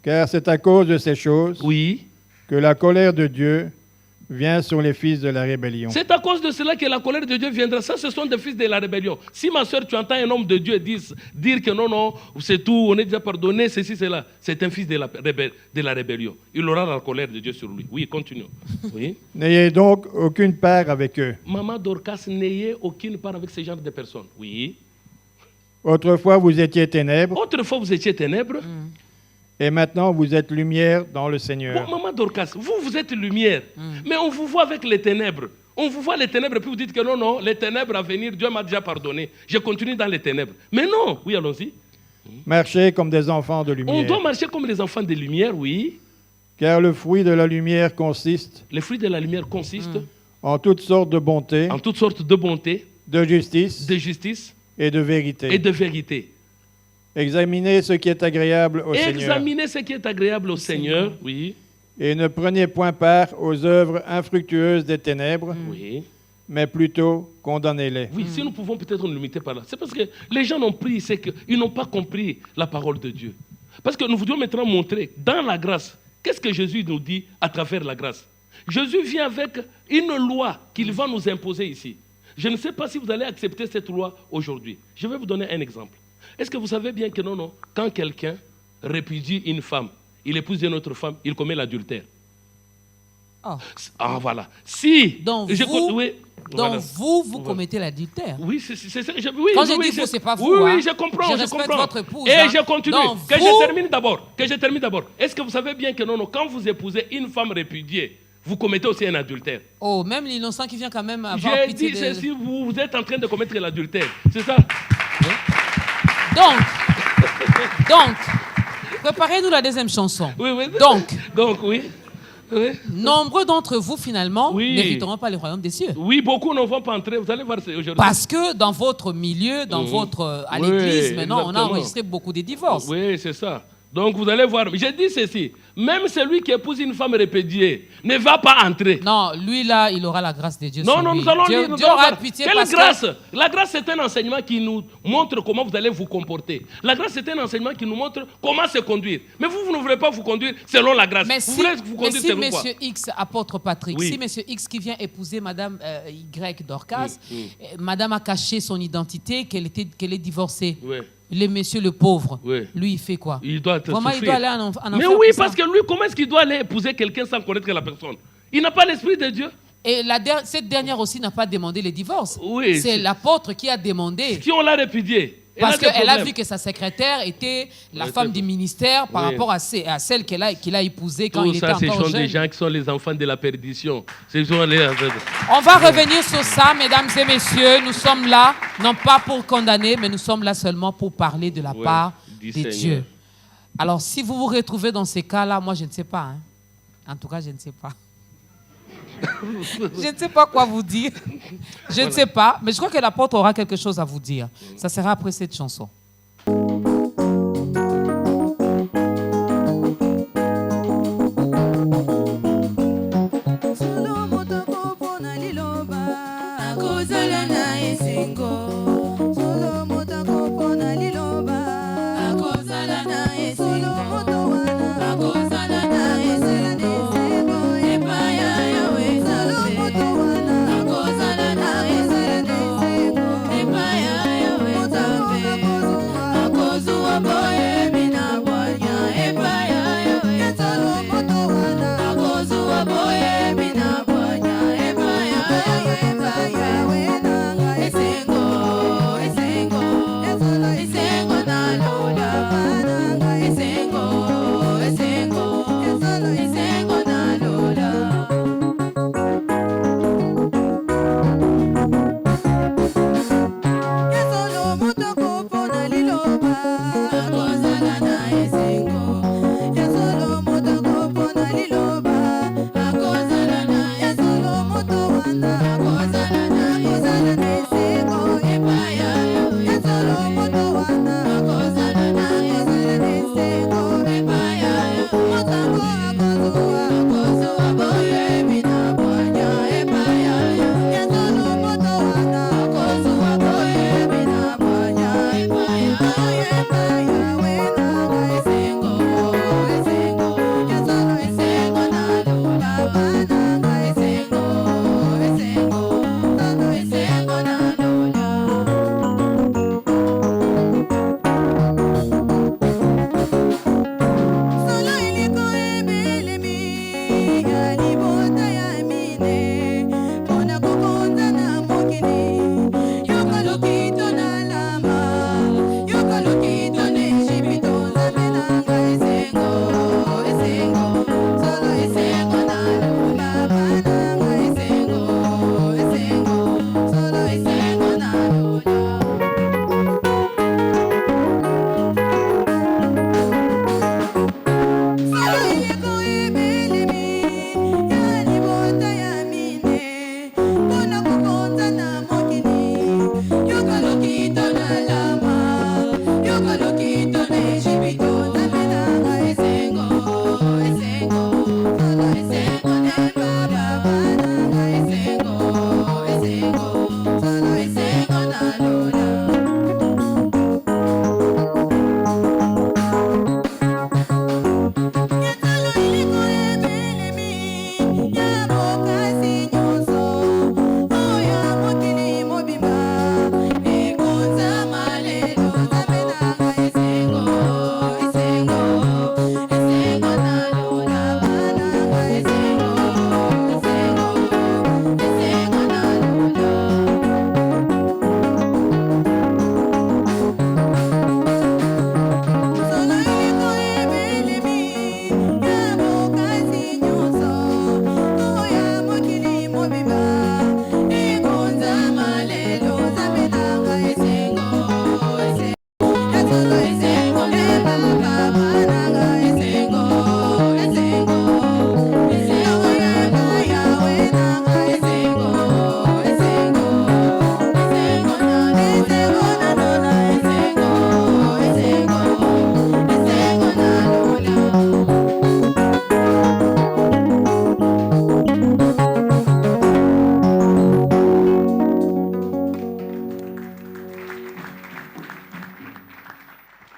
Car c'est à cause de ces choses Oui. que la colère de Dieu vient sur les fils de la rébellion. C'est à cause de cela que la colère de Dieu viendra. Ça, ce sont des fils de la rébellion. Si, ma soeur, tu entends un homme de Dieu dire que non, c'est tout, on est déjà pardonné, ceci, cela, c'est un fils de la rébellion. Il aura la colère de Dieu sur lui. Oui, continuons. Oui. N'ayez donc aucune part avec eux. Maman Dorcas, n'ayez aucune part avec ce genre de personnes. Oui. Autrefois, vous étiez ténèbres. Autrefois, vous étiez ténèbres. Et maintenant, vous êtes lumière dans le Seigneur. Bon, Maman Dorcas, vous êtes lumière, mais on vous voit avec les ténèbres. On vous voit les ténèbres, puis vous dites que non, les ténèbres à venir, Dieu m'a déjà pardonné. Je continue dans les ténèbres. Mais non, oui, allons-y. Marchez comme des enfants de lumière. On doit marcher comme les enfants de lumière, oui. Car le fruit de la lumière consiste Les fruits de la lumière consistent en toutes sortes de bonté, en toutes sortes de bonté, de justice et de vérité. de vérité. Examinez ce qui est agréable au Seigneur. Examinez ce qui est agréable au Seigneur, oui. Et ne prenez point part aux œuvres infructueuses des ténèbres, Oui. mais plutôt condamnez-les. Oui, si nous pouvons peut-être nous limiter par là. C'est parce que les gens ont pris, c'est qu'ils n'ont pas compris la parole de Dieu. Parce que nous voudrions maintenant montrer, dans la grâce, qu'est-ce que Jésus nous dit à travers la grâce. Jésus vient avec une loi qu'il va nous imposer ici. Je ne sais pas si vous allez accepter cette loi aujourd'hui. Je vais vous donner un exemple. Est-ce que vous savez bien que non, quand quelqu'un répudie une femme, il épouse une autre femme, il commet l'adultère. Ah, voilà. Si... Donc, vous commettez l'adultère. Oui, c'est ça. Quand je dis vous, c'est pas vous. Oui, je comprends. Je respecte votre épouse. Et je continue. Donc, je termine d'abord. Est-ce que vous savez bien que non, quand vous épousez une femme répudiée, vous commettez aussi un adultère? Oh, même l'innocent qui vient quand même avoir pitié de... J'ai dit ceci, vous êtes en train de commettre l'adultère. C'est ça? Donc, préparez-nous la deuxième chanson. Oui. Donc, oui. Nombreux d'entre vous, finalement, n'hériteront pas le royaume des cieux. Oui, beaucoup ne vont pas entrer. Vous allez voir aujourd'hui. Parce que dans votre milieu, à l'église, maintenant, exactement. on a enregistré beaucoup de divorces. Oui, c'est ça. Donc, vous allez voir. J'ai dit ceci. Même celui qui épouse une femme répudiée ne va pas entrer. Non, lui, là, il aura la grâce de Dieu. Non, sur lui. nous allons Dieu, lire. Dieu aura pitié. Quelle grâce? La grâce, c'est un enseignement qui nous montre comment vous allez vous comporter. La grâce, c'est un enseignement qui nous montre comment se conduire. Mais vous ne voulez pas vous conduire selon la grâce. Mais vous voulez vous conduire selon quoi? Monsieur X, apôtre Patrick, Oui. si Monsieur X qui vient épouser Madame Y Dorcas, Madame a caché son identité, qu'elle est divorcée. Oui. Le monsieur le pauvre, Oui. lui, il fait quoi? Il doit être Vraiment, souffrir. il doit aller en enfer. Mais oui, parce que lui, comment est-ce qu'il doit aller épouser quelqu'un sans connaître la personne? Il n'a pas l'esprit de Dieu. Et cette dernière aussi n'a pas demandé le divorce. Oui, c'est l'apôtre qui a demandé. Qui on l'a répudié. Parce qu'elle a vu que sa secrétaire était la femme du ministère par rapport à celle qu'il a épousée quand il était encore jeune. Ce sont des gens qui sont les enfants de la perdition. On va revenir sur ça, mesdames et messieurs. Nous sommes là, non pas pour condamner, mais nous sommes là seulement pour parler de la part de Dieu. Alors, si vous vous retrouvez dans ces cas-là, moi, je ne sais pas. Hein. En tout cas, je ne sais pas. Je ne sais pas quoi vous dire. Je ne sais pas, mais je crois que l'apôtre aura quelque chose à vous dire. Ça sera après cette chanson. Thank you.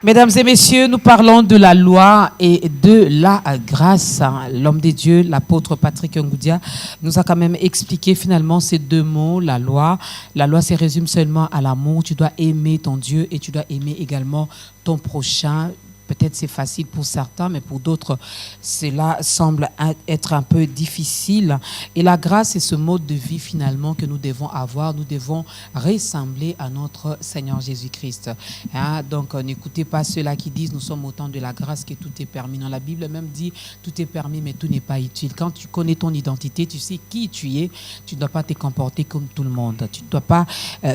Mesdames et messieurs, nous parlons de la loi et de la grâce. L'homme de Dieu, l'apôtre Patrick Ngoudia, nous a quand même expliqué finalement ces deux mots, la loi. La loi se résume seulement à l'amour. Tu dois aimer ton Dieu et tu dois aimer également ton prochain. Peut-être c'est facile pour certains, mais pour d'autres, cela semble être un peu difficile. Et la grâce, c'est ce mode de vie finalement que nous devons avoir. Nous devons ressembler à notre Seigneur Jésus-Christ. Hein? Donc, n'écoutez pas ceux-là qui disent nous sommes au temps de la grâce que tout est permis. Non, la Bible même dit tout est permis, mais tout n'est pas utile. Quand tu connais ton identité, tu sais qui tu es, tu ne dois pas te comporter comme tout le monde. Tu ne dois pas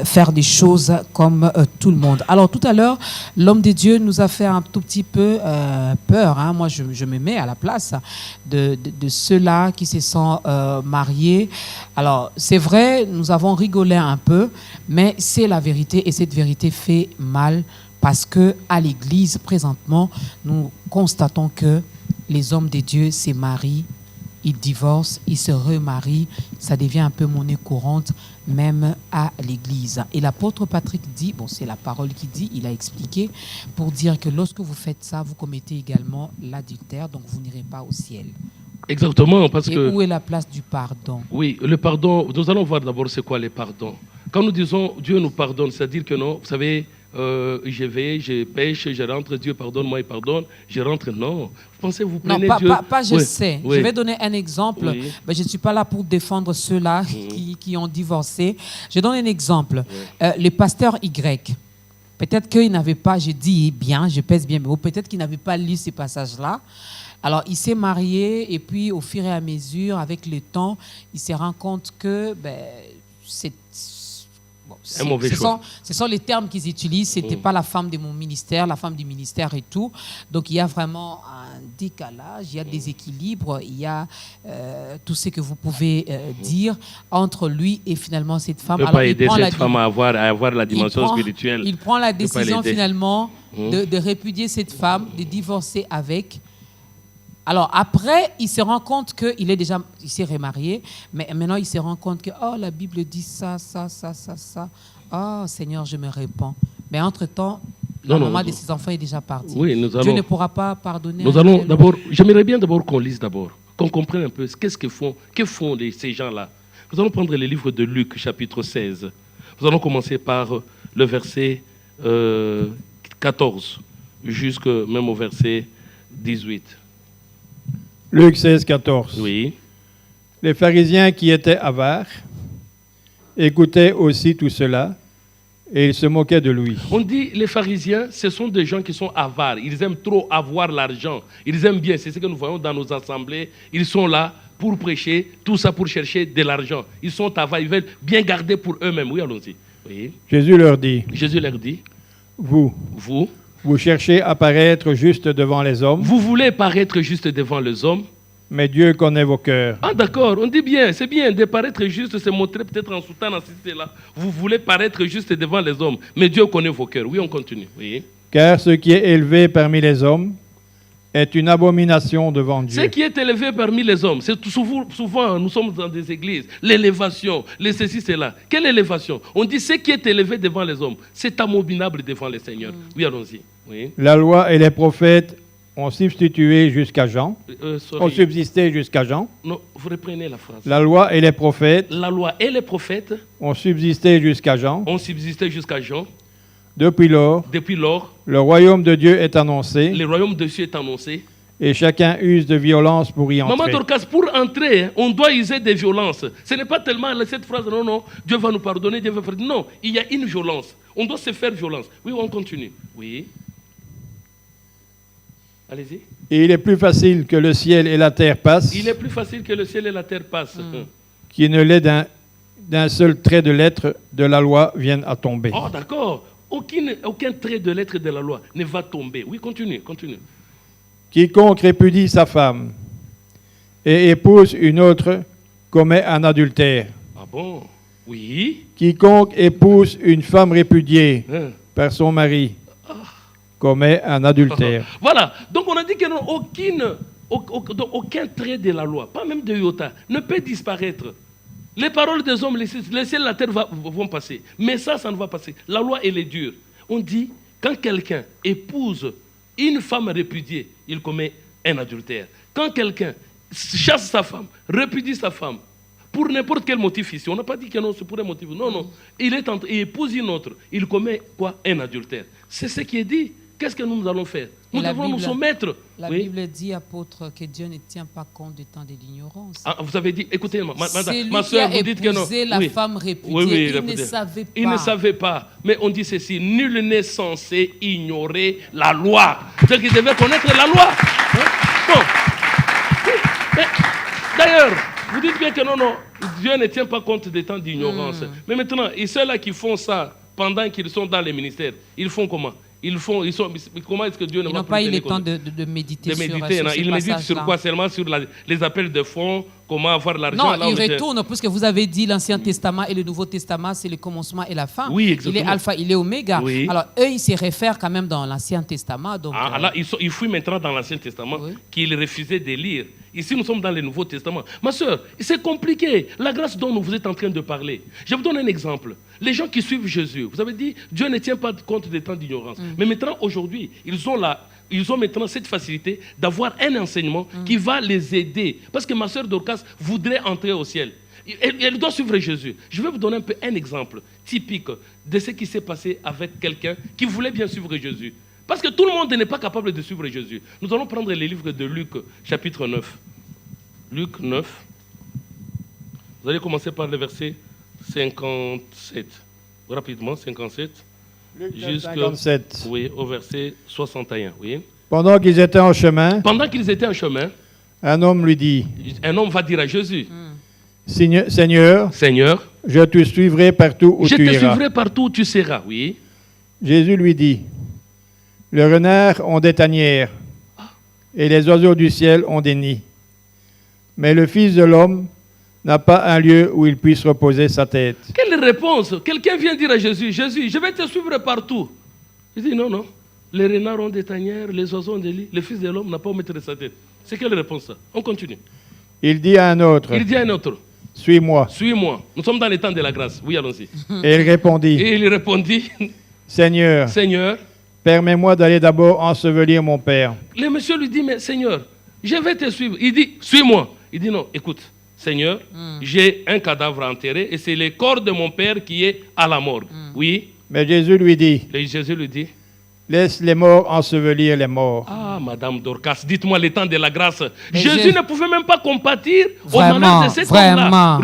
faire des choses comme tout le monde. Alors, tout à l'heure, l'homme de Dieu nous a fait un tout petit peu peur. Hein. Moi, je me mets à la place de ceux-là qui se sont mariés. Alors, c'est vrai, nous avons rigolé un peu, mais c'est la vérité et cette vérité fait mal parce que à l'Église, présentement, nous constatons que les hommes de Dieu se marient, ils divorcent, ils se remarient. Ça devient un peu monnaie courante, même à l'Église. Et l'apôtre Patrick dit, bon, c'est la parole qui dit, il a expliqué, pour dire que lorsque vous faites ça, vous commettez également l'adultère, donc vous n'irez pas au ciel. Exactement, parce et que... où est la place du pardon? Oui, le pardon, nous allons voir d'abord c'est quoi le pardon. Quand nous disons Dieu nous pardonne, c'est-à-dire que non, vous savez, je vais, je pêche, je rentre, Dieu pardonne, moi il pardonne, je rentre, non. Vous pensez, vous prenez non, Dieu... pas je oui, sais. oui. Je vais donner un exemple. Oui. Ben, je ne suis pas là pour défendre ceux-là qui ont divorcé. Je donne un exemple. Le pasteur Y, peut-être qu'il n'avait pas, je dis bien, je pèse bien, mais peut-être qu'il n'avait pas lu ces passages-là. Alors, il s'est marié et puis, au fur et à mesure, avec le temps, il se rend compte que c'est... Bon, un mauvais choix. Ce sont les termes qu'ils utilisent. Ce n'était pas la femme de mon ministère, la femme du ministère et tout. Donc, il y a vraiment un décalage, il y a des équilibres, il y a tout ce que vous pouvez dire entre lui et finalement cette femme. Il ne peut pas aider cette femme à avoir la dimension spirituelle. Il prend la décision finalement de répudier cette femme, de divorcer avec. Alors après, il se rend compte qu'il s'est remarié, mais maintenant il se rend compte que la Bible dit ça. Oh Seigneur, je me répands. Mais entre-temps, la maman de ses enfants est déjà partie. Oui, Dieu ne pourra pas pardonner. Nous allons d'abord, j'aimerais bien d'abord qu'on lise d'abord, qu'on comprenne un peu que font ces gens-là. Nous allons prendre les livres de Luc, chapitre 16. Nous allons commencer par le verset 14, jusqu'à même au verset 18. Luc 16, 14. Oui. Les pharisiens qui étaient avares écoutaient aussi tout cela et ils se moquaient de lui. On dit les pharisiens, ce sont des gens qui sont avares. Ils aiment trop avoir l'argent. Ils aiment bien, c'est ce que nous voyons dans nos assemblées. Ils sont là pour prêcher, tout ça pour chercher de l'argent. Ils sont avares, ils veulent bien garder pour eux-mêmes. Oui, allons-y. Oui. Jésus leur dit, Vous cherchez à paraître juste devant les hommes. Vous voulez paraître juste devant les hommes. Mais Dieu connaît vos cœurs. Ah d'accord, on dit bien, c'est bien de paraître juste, se montrer peut-être en soutane, en cité là. Vous voulez paraître juste devant les hommes, mais Dieu connaît vos cœurs. Oui, on continue. Oui. Car ce qui est élevé parmi les hommes est une abomination devant Dieu. Ce qui est élevé parmi les hommes, c'est souvent, nous sommes dans des églises, l'élévation, les ceci, cela. Quelle élévation? On dit ce qui est élevé devant les hommes, c'est abominable devant le Seigneur. Oui, allons-y. Oui. La loi et les prophètes ont substitué jusqu'à Jean. Ont subsisté jusqu'à Jean. Non, vous reprenez la phrase. La loi et les prophètes. La loi et les prophètes. Ont subsisté jusqu'à Jean. Ont subsisté jusqu'à Jean. Depuis lors. Le royaume de Dieu est annoncé. Le royaume de Dieu est annoncé. Et chacun use de violence pour y entrer. Maman Dorcas, pour entrer, on doit user des violences. Ce n'est pas tellement cette phrase, non, Dieu va nous pardonner, Dieu va faire... Non, il y a une violence. On doit se faire violence. Oui, on continue. Oui. Allez-y. Et il est plus facile que le ciel et la terre passent. Il est plus facile que le ciel et la terre passent. Qu'il ne l'est d'un seul trait de lettre de la loi vienne à tomber. Oh, d'accord. Aucun trait de lettre de la loi ne va tomber. Oui, continue. Quiconque répudie sa femme et épouse une autre commet un adultère. Ah bon? Oui. Quiconque épouse une femme répudiée par son mari commet un adultère. Voilà. Donc on a dit que aucun trait de la loi, pas même de iota, ne peut disparaître. Les paroles des hommes, les ciels et la terre vont passer. Mais ça ne va passer. La loi, elle est dure. On dit quand quelqu'un épouse une femme répudiée, il commet un adultère. Quand quelqu'un chasse sa femme, répudie sa femme, pour n'importe quel motif ici, on n'a pas dit que non, c'est pour un motif. Non, non. Il épouse une autre. Il commet quoi? Un adultère. C'est ce qui est dit. Qu'est-ce que nous allons faire? Nous devons nous soumettre. La Bible dit, apôtre, que Dieu ne tient pas compte du temps de l'ignorance. Ah, vous avez dit, écoutez, ma soeur, vous dites que non. La femme répudiée, il ne savait pas. Il ne savait pas. Mais on dit ceci, nul n'est censé ignorer la loi. Ceux qui devaient connaître la loi. Bon. D'ailleurs, vous dites bien que non, non, Dieu ne tient pas compte des temps d'ignorance. Mais maintenant, ceux-là qui font ça pendant qu'ils sont dans les ministères, ils font comment? Comment est-ce que Dieu ne va pas eu le temps de méditer sur ces ils méditent sur quoi? Seulement sur les appels de fonds, comment avoir l'argent. Non, ils retournent, puisque vous avez dit l'Ancien Testament et le Nouveau Testament, c'est le commencement et la fin. Oui, exactement. Il est alpha, il est oméga. Oui. Alors, eux, ils se réfèrent quand même dans l'Ancien Testament. Donc, là, ils fouillent maintenant dans l'Ancien Testament qu'ils refusaient de lire. Ici, nous sommes dans le Nouveau Testament. Ma soeur, c'est compliqué. La grâce dont vous êtes en train de parler. Je vous donne un exemple. Les gens qui suivent Jésus, vous avez dit, Dieu ne tient pas compte des temps d'ignorance. Mais maintenant, aujourd'hui, ils ont maintenant cette facilité d'avoir un enseignement qui va les aider. Parce que ma soeur Dorcas voudrait entrer au ciel. Elle doit suivre Jésus. Je vais vous donner un exemple typique de ce qui s'est passé avec quelqu'un qui voulait bien suivre Jésus. Parce que tout le monde n'est pas capable de suivre Jésus. Nous allons prendre les livres de Luc, chapitre 9. Luc 9. Vous allez commencer par le verset 57. Rapidement, 57. Luc 9, 57. Oui, au verset 61. Oui. Pendant qu'ils étaient en chemin, un homme lui dit, un homme va dire à Jésus, Seigneur, je te suivrai partout où tu iras. Je te suivrai partout où tu seras, oui. Jésus lui dit, les renards ont des tanières et les oiseaux du ciel ont des nids. Mais le Fils de l'homme n'a pas un lieu où il puisse reposer sa tête. Quelle réponse? Quelqu'un vient dire à Jésus, Jésus, je vais te suivre partout. Il dit, non, non. Les renards ont des tanières, les oiseaux ont des lits. Le Fils de l'homme n'a pas où mettre sa tête. C'est quelle réponse ça? On continue. Il dit à un autre. Suis-moi. Suis-moi. Nous sommes dans les temps de la grâce. Oui, allons-y. Et il répondit. Seigneur. Permets-moi d'aller d'abord ensevelir mon père. Le monsieur lui dit, mais Seigneur, je vais te suivre. Il dit, suis-moi. Il dit, non, écoute, Seigneur, j'ai un cadavre enterré et c'est le corps de mon père qui est à la morgue. Oui. Mais Jésus lui dit, laisse les morts ensevelir les morts. Ah, Madame Dorcas, dites-moi les temps de la grâce. Jésus ne pouvait même pas compatir au malheur de cet homme-là.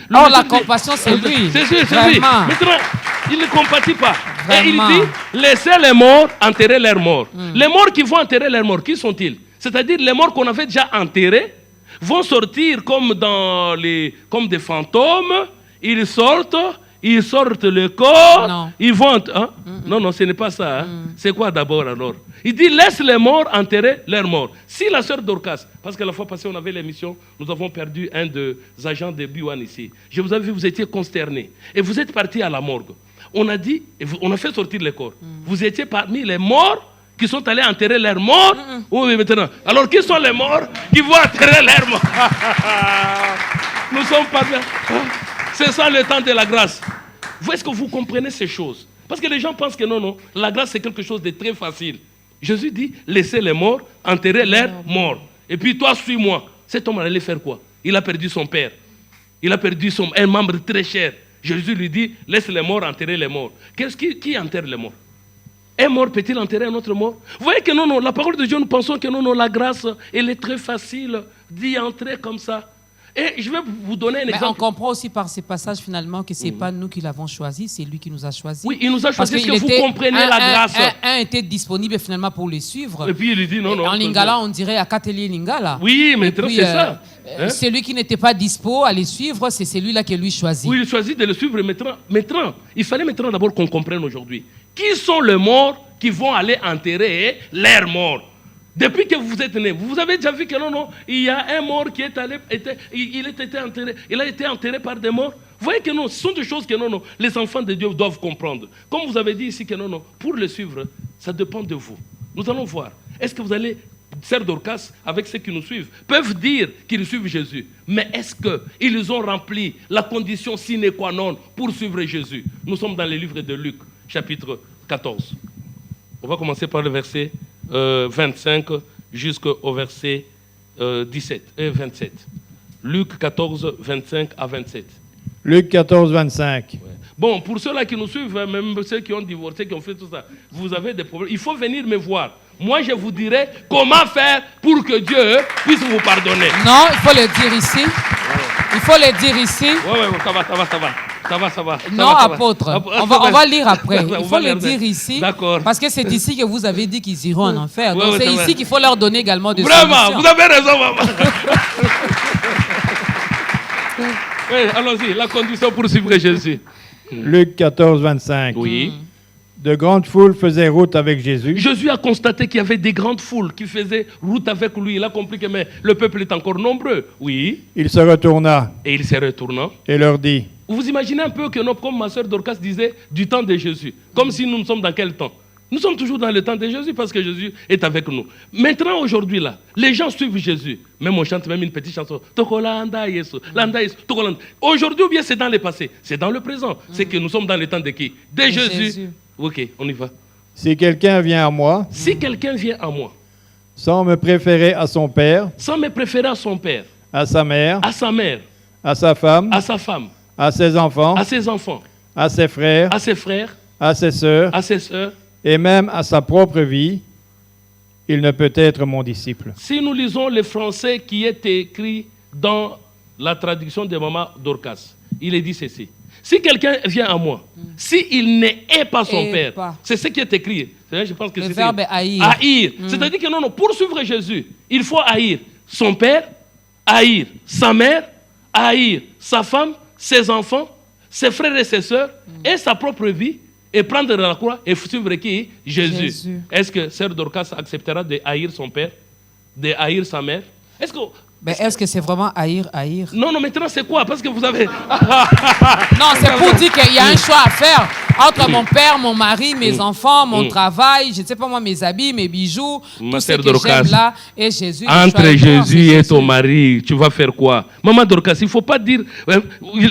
La compassion, c'est lui. C'est lui. Maintenant, il ne compatit pas. Et il dit, laissez les morts enterrer leurs morts. Les morts qui vont enterrer leurs morts, qui sont-ils? C'est-à-dire les morts qu'on avait déjà enterrés vont sortir comme des fantômes. Ils sortent le corps. Non. Ils vont... Hein? Non, ce n'est pas ça. Hein? C'est quoi d'abord alors? Il dit, laisse les morts enterrer leurs morts. Si la sœur Dorcas, parce que la fois passée on avait l'émission, nous avons perdu un des agents de B1 ici. Je vous ai vu, vous étiez consternés. Et vous êtes partis à la morgue. On a dit, on a fait sortir les corps. Vous étiez parmi les morts qui sont allés enterrer leurs morts. Oui, maintenant. Alors, qui sont les morts qui vont enterrer leurs morts? Nous sommes pas bien. C'est ça le temps de la grâce. Est-ce que vous comprenez ces choses? Parce que les gens pensent que non, la grâce c'est quelque chose de très facile. Jésus dit, laissez les morts enterrer leurs morts. Et puis toi, suis-moi. Cet homme allait faire quoi? Il a perdu son père. Il a perdu un membre très cher. Jésus lui dit, laisse les morts enterrer les morts. Qui enterre les morts? Un mort peut-il enterrer un autre mort? Vous voyez que non, la parole de Dieu, nous pensons que non, la grâce, elle est très facile d'y entrer comme ça. Et je vais vous donner un exemple. Mais on comprend aussi par ces passages finalement que ce n'est pas nous qui l'avons choisi, c'est lui qui nous a choisi. Oui, il nous a choisi. Est-ce que vous comprenez la grâce? Un était disponible finalement pour les suivre. Et puis il dit non. En lingala, on dirait Akateli Lingala. Oui, mais c'est ça. Celui qui n'était pas dispo à les suivre, c'est celui-là que lui choisit. Oui, il choisit de le suivre maintenant. Il fallait maintenant d'abord qu'on comprenne aujourd'hui. Qui sont les morts qui vont aller enterrer leurs morts? Depuis que vous êtes nés, vous avez déjà vu que non, il y a un mort qui est allé, il a été enterré par des morts. Vous voyez que non, ce sont des choses que non, les enfants de Dieu doivent comprendre. Comme vous avez dit ici que non, pour le suivre, ça dépend de vous. Nous allons voir. Est-ce que vous allez, sœur Dorcas, avec ceux qui nous suivent, peuvent dire qu'ils suivent Jésus, mais est-ce qu'ils ont rempli la condition sine qua non pour suivre Jésus? Nous sommes dans le livre de Luc, chapitre 14. On va commencer par le verset 25 jusqu'au verset 27. Luc 14, 25 à 27. Luc 14, 25. Ouais. Bon, pour ceux-là qui nous suivent, même ceux qui ont divorcé, qui ont fait tout ça, vous avez des problèmes. Il faut venir me voir. Moi, je vous dirai comment faire pour que Dieu puisse vous pardonner. Non, il faut le dire ici. Il faut le dire ici. Oui, ça va. Non, apôtre. On va lire après. Il faut le dire ici. D'accord. Parce que c'est ici que vous avez dit qu'ils iront en enfer. Donc Ouais, c'est ici qu'il faut leur donner également des Vraiment, solutions. vous avez raison, maman. Oui, allons-y, la condition pour suivre Jésus. Luc 14, 25. Oui. De grandes foules faisaient route avec Jésus. Jésus a constaté qu'il y avait des grandes foules qui faisaient route avec lui. Il a compris que mais le peuple est encore nombreux. Oui. Il se retourna Et il s'est retournant. et leur dit, Vous imaginez un peu que, comme ma soeur Dorcas disait, du temps de Jésus. Comme si nous sommes dans quel temps? Nous sommes toujours dans le temps de Jésus parce que Jésus est avec nous. Maintenant, aujourd'hui, là, les gens suivent Jésus. Même on chante même une petite chanson. Tokolanda Yesu, Landa Yesu, Tokolanda. Aujourd'hui, ou bien c'est dans le passé? C'est dans le présent. C'est que nous sommes dans le temps de qui? De Jésus. Ok, on y va. si quelqu'un vient à moi, Si quelqu'un vient à moi, sans me préférer à son père, sans me préférer à son père, à sa mère, à sa mère, à sa femme, à sa femme, à ses enfants, à ses enfants, à ses frères, à ses frères, à ses sœurs, à ses sœurs, et même à sa propre vie, il ne peut être mon disciple. si nous lisons le français qui est écrit dans la traduction de Maman Dorcas, il est dit ceci. Si quelqu'un vient à moi, s'il n'est pas son père, c'est ce qui est écrit. Je pense que Le c'est verbe est haïr. Haïr. C'est-à-dire que non, pour suivre Jésus, il faut haïr son père, haïr sa mère, haïr sa femme, ses enfants, ses frères et ses sœurs, et sa propre vie, et prendre la croix et suivre qui? Jésus. Est-ce que Sœur Dorcas acceptera de haïr son père, de haïr sa mère? Est-ce que c'est vraiment haïr? Non, maintenant c'est quoi? Parce que vous avez... Non, c'est pour dire qu'il y a un choix à faire entre mon père, mon mari, mes enfants, mon travail, je ne sais pas moi, mes habits, mes bijoux, tout ce que j'aime là, et Jésus. Entre Jésus et ton mari, tu vas faire quoi? Maman Dorcas, il ne faut pas dire...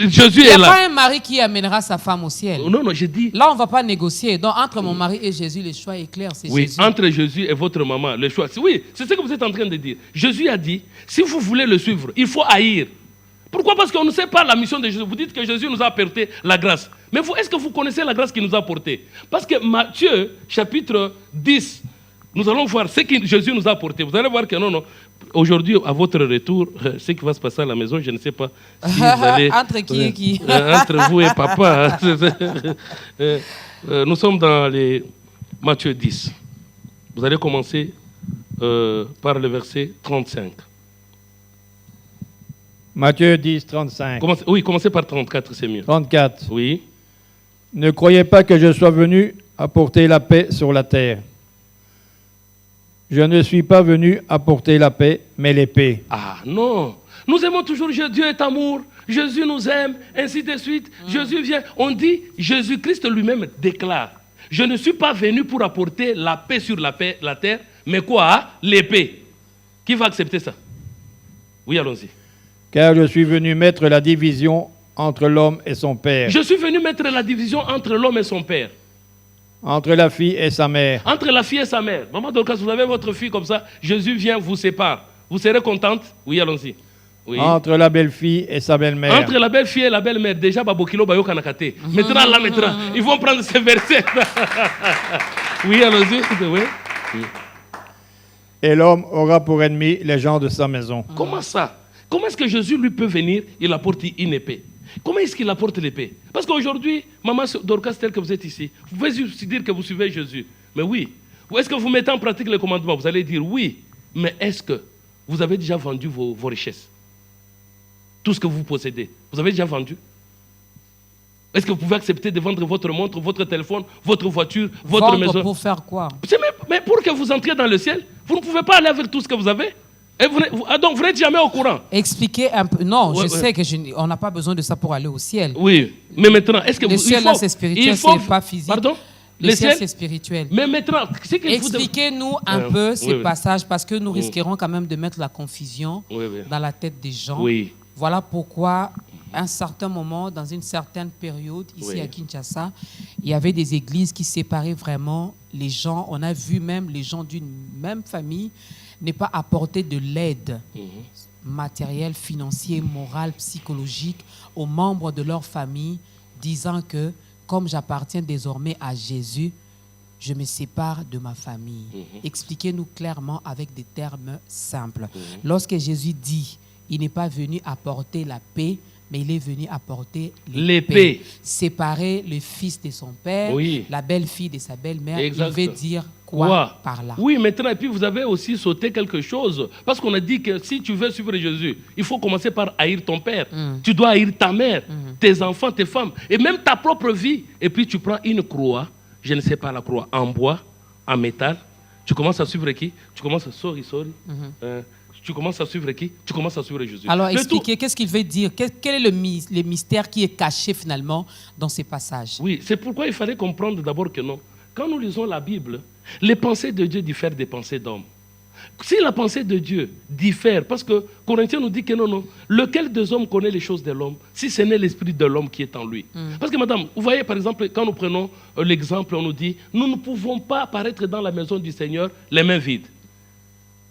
Jésus est là. Il n'y a pas un mari qui amènera sa femme au ciel. Non, j'ai dit... Là, on ne va pas négocier. Donc, entre mon mari et Jésus, le choix est clair, c'est Jésus. Oui, entre Jésus et votre maman, le choix... Oui, c'est ce que vous êtes en train de dire. Jésus a dit, si vous voulez le suivre, il faut haïr. Pourquoi? Parce qu'on ne sait pas la mission de Jésus. Vous dites que Jésus nous a apporté la grâce. Mais est-ce que vous connaissez la grâce qu'il nous a apportée? Parce que Matthieu, chapitre 10, nous allons voir ce que Jésus nous a apporté. Vous allez voir que non. Aujourd'hui, à votre retour, ce qui va se passer à la maison, je ne sais pas si vous allez... Entre qui et qui? Entre vous et papa. Nous sommes dans les Matthieu 10. Vous allez commencer par le verset 35. Matthieu 10, 35. Commencez par 34, c'est mieux. 34. Oui. Ne croyez pas que je sois venu apporter la paix sur la terre. Je ne suis pas venu apporter la paix, mais l'épée. Ah non. Nous aimons toujours Dieu est amour. Jésus nous aime, ainsi de suite. Jésus vient. On dit, Jésus-Christ lui-même déclare, je ne suis pas venu pour apporter la paix sur la terre, mais quoi? L'épée. Qui va accepter ça? Oui, allons-y. Car je suis venu mettre la division entre l'homme et son père. Je suis venu mettre la division entre l'homme et son père. Entre la fille et sa mère. Entre la fille et sa mère. Maman Dorcas, vous avez votre fille comme ça, Jésus vient, vous sépare. Vous serez contente? Oui, allons-y. Oui. Entre la belle-fille et sa belle-mère. Entre la belle-fille et la belle-mère. Déjà, Babokilo Bayo Kanakate. Maintenant, ils vont prendre ces versets. Oui, allons-y. Oui. Et l'homme aura pour ennemi les gens de sa maison. Comment ça? Comment est-ce que Jésus, lui, peut venir, il apporte une épée? Comment est-ce qu'il apporte l'épée? Parce qu'aujourd'hui, Maman Dorcas, tel que vous êtes ici, vous pouvez aussi dire que vous suivez Jésus. Mais oui. Ou est-ce que vous mettez en pratique les commandements? Vous allez dire oui. Mais est-ce que vous avez déjà vendu vos richesses? Tout ce que vous possédez, vous avez déjà vendu? Est-ce que vous pouvez accepter de vendre votre montre, votre téléphone, votre voiture, votre maison? Pour faire quoi? Mais pour que vous entriez dans le ciel, vous ne pouvez pas aller avec tout ce que vous avez. Et donc vous n'êtes jamais au courant. Expliquez un peu. Non, je sais qu'on n'a pas besoin de ça pour aller au ciel. Oui, mais maintenant, est-ce que le ciel, là, c'est spirituel, c'est pas physique. Pardon? Le ciel, c'est spirituel. Mais maintenant, expliquez-nous un peu ces passages, parce que nous risquerons quand même de mettre la confusion dans la tête des gens. Oui. Voilà pourquoi un certain moment, dans une certaine période, ici Oui. à Kinshasa, il y avait des églises qui séparaient vraiment les gens. On a vu même les gens d'une même famille ne pas apporter de l'aide matérielle, financière, morale, psychologique aux membres de leur famille, disant que comme j'appartiens désormais à Jésus, je me sépare de ma famille. Expliquez-nous clairement avec des termes simples. Lorsque Jésus dit, il n'est pas venu apporter la paix, mais il est venu apporter l'épée. Séparer le fils de son père, Oui. la belle-fille de sa belle-mère. Exact. Il veut dire quoi par là? Oui, maintenant, et puis vous avez aussi sauté quelque chose. Parce qu'on a dit que si tu veux suivre Jésus, il faut commencer par haïr ton père. Tu dois haïr ta mère, tes enfants, tes femmes, et même ta propre vie. Et puis tu prends une croix, je ne sais pas la croix, en bois, en métal. Tu commences à suivre qui? Tu commences à tu commences à suivre qui? Tu commences à suivre Jésus. Alors expliquez, qu'est-ce qu'il veut dire? Quel est le mystère qui est caché finalement dans ces passages? Oui, c'est pourquoi il fallait comprendre d'abord que non. Quand nous lisons la Bible, les pensées de Dieu diffèrent des pensées d'hommes. Si la pensée de Dieu diffère, parce que Corinthiens nous dit que non, lequel des hommes connaît les choses de l'homme, si ce n'est l'esprit de l'homme qui est en lui. Parce que madame, vous voyez par exemple, quand nous prenons l'exemple, on nous dit, nous ne pouvons pas apparaître dans la maison du Seigneur les mains vides.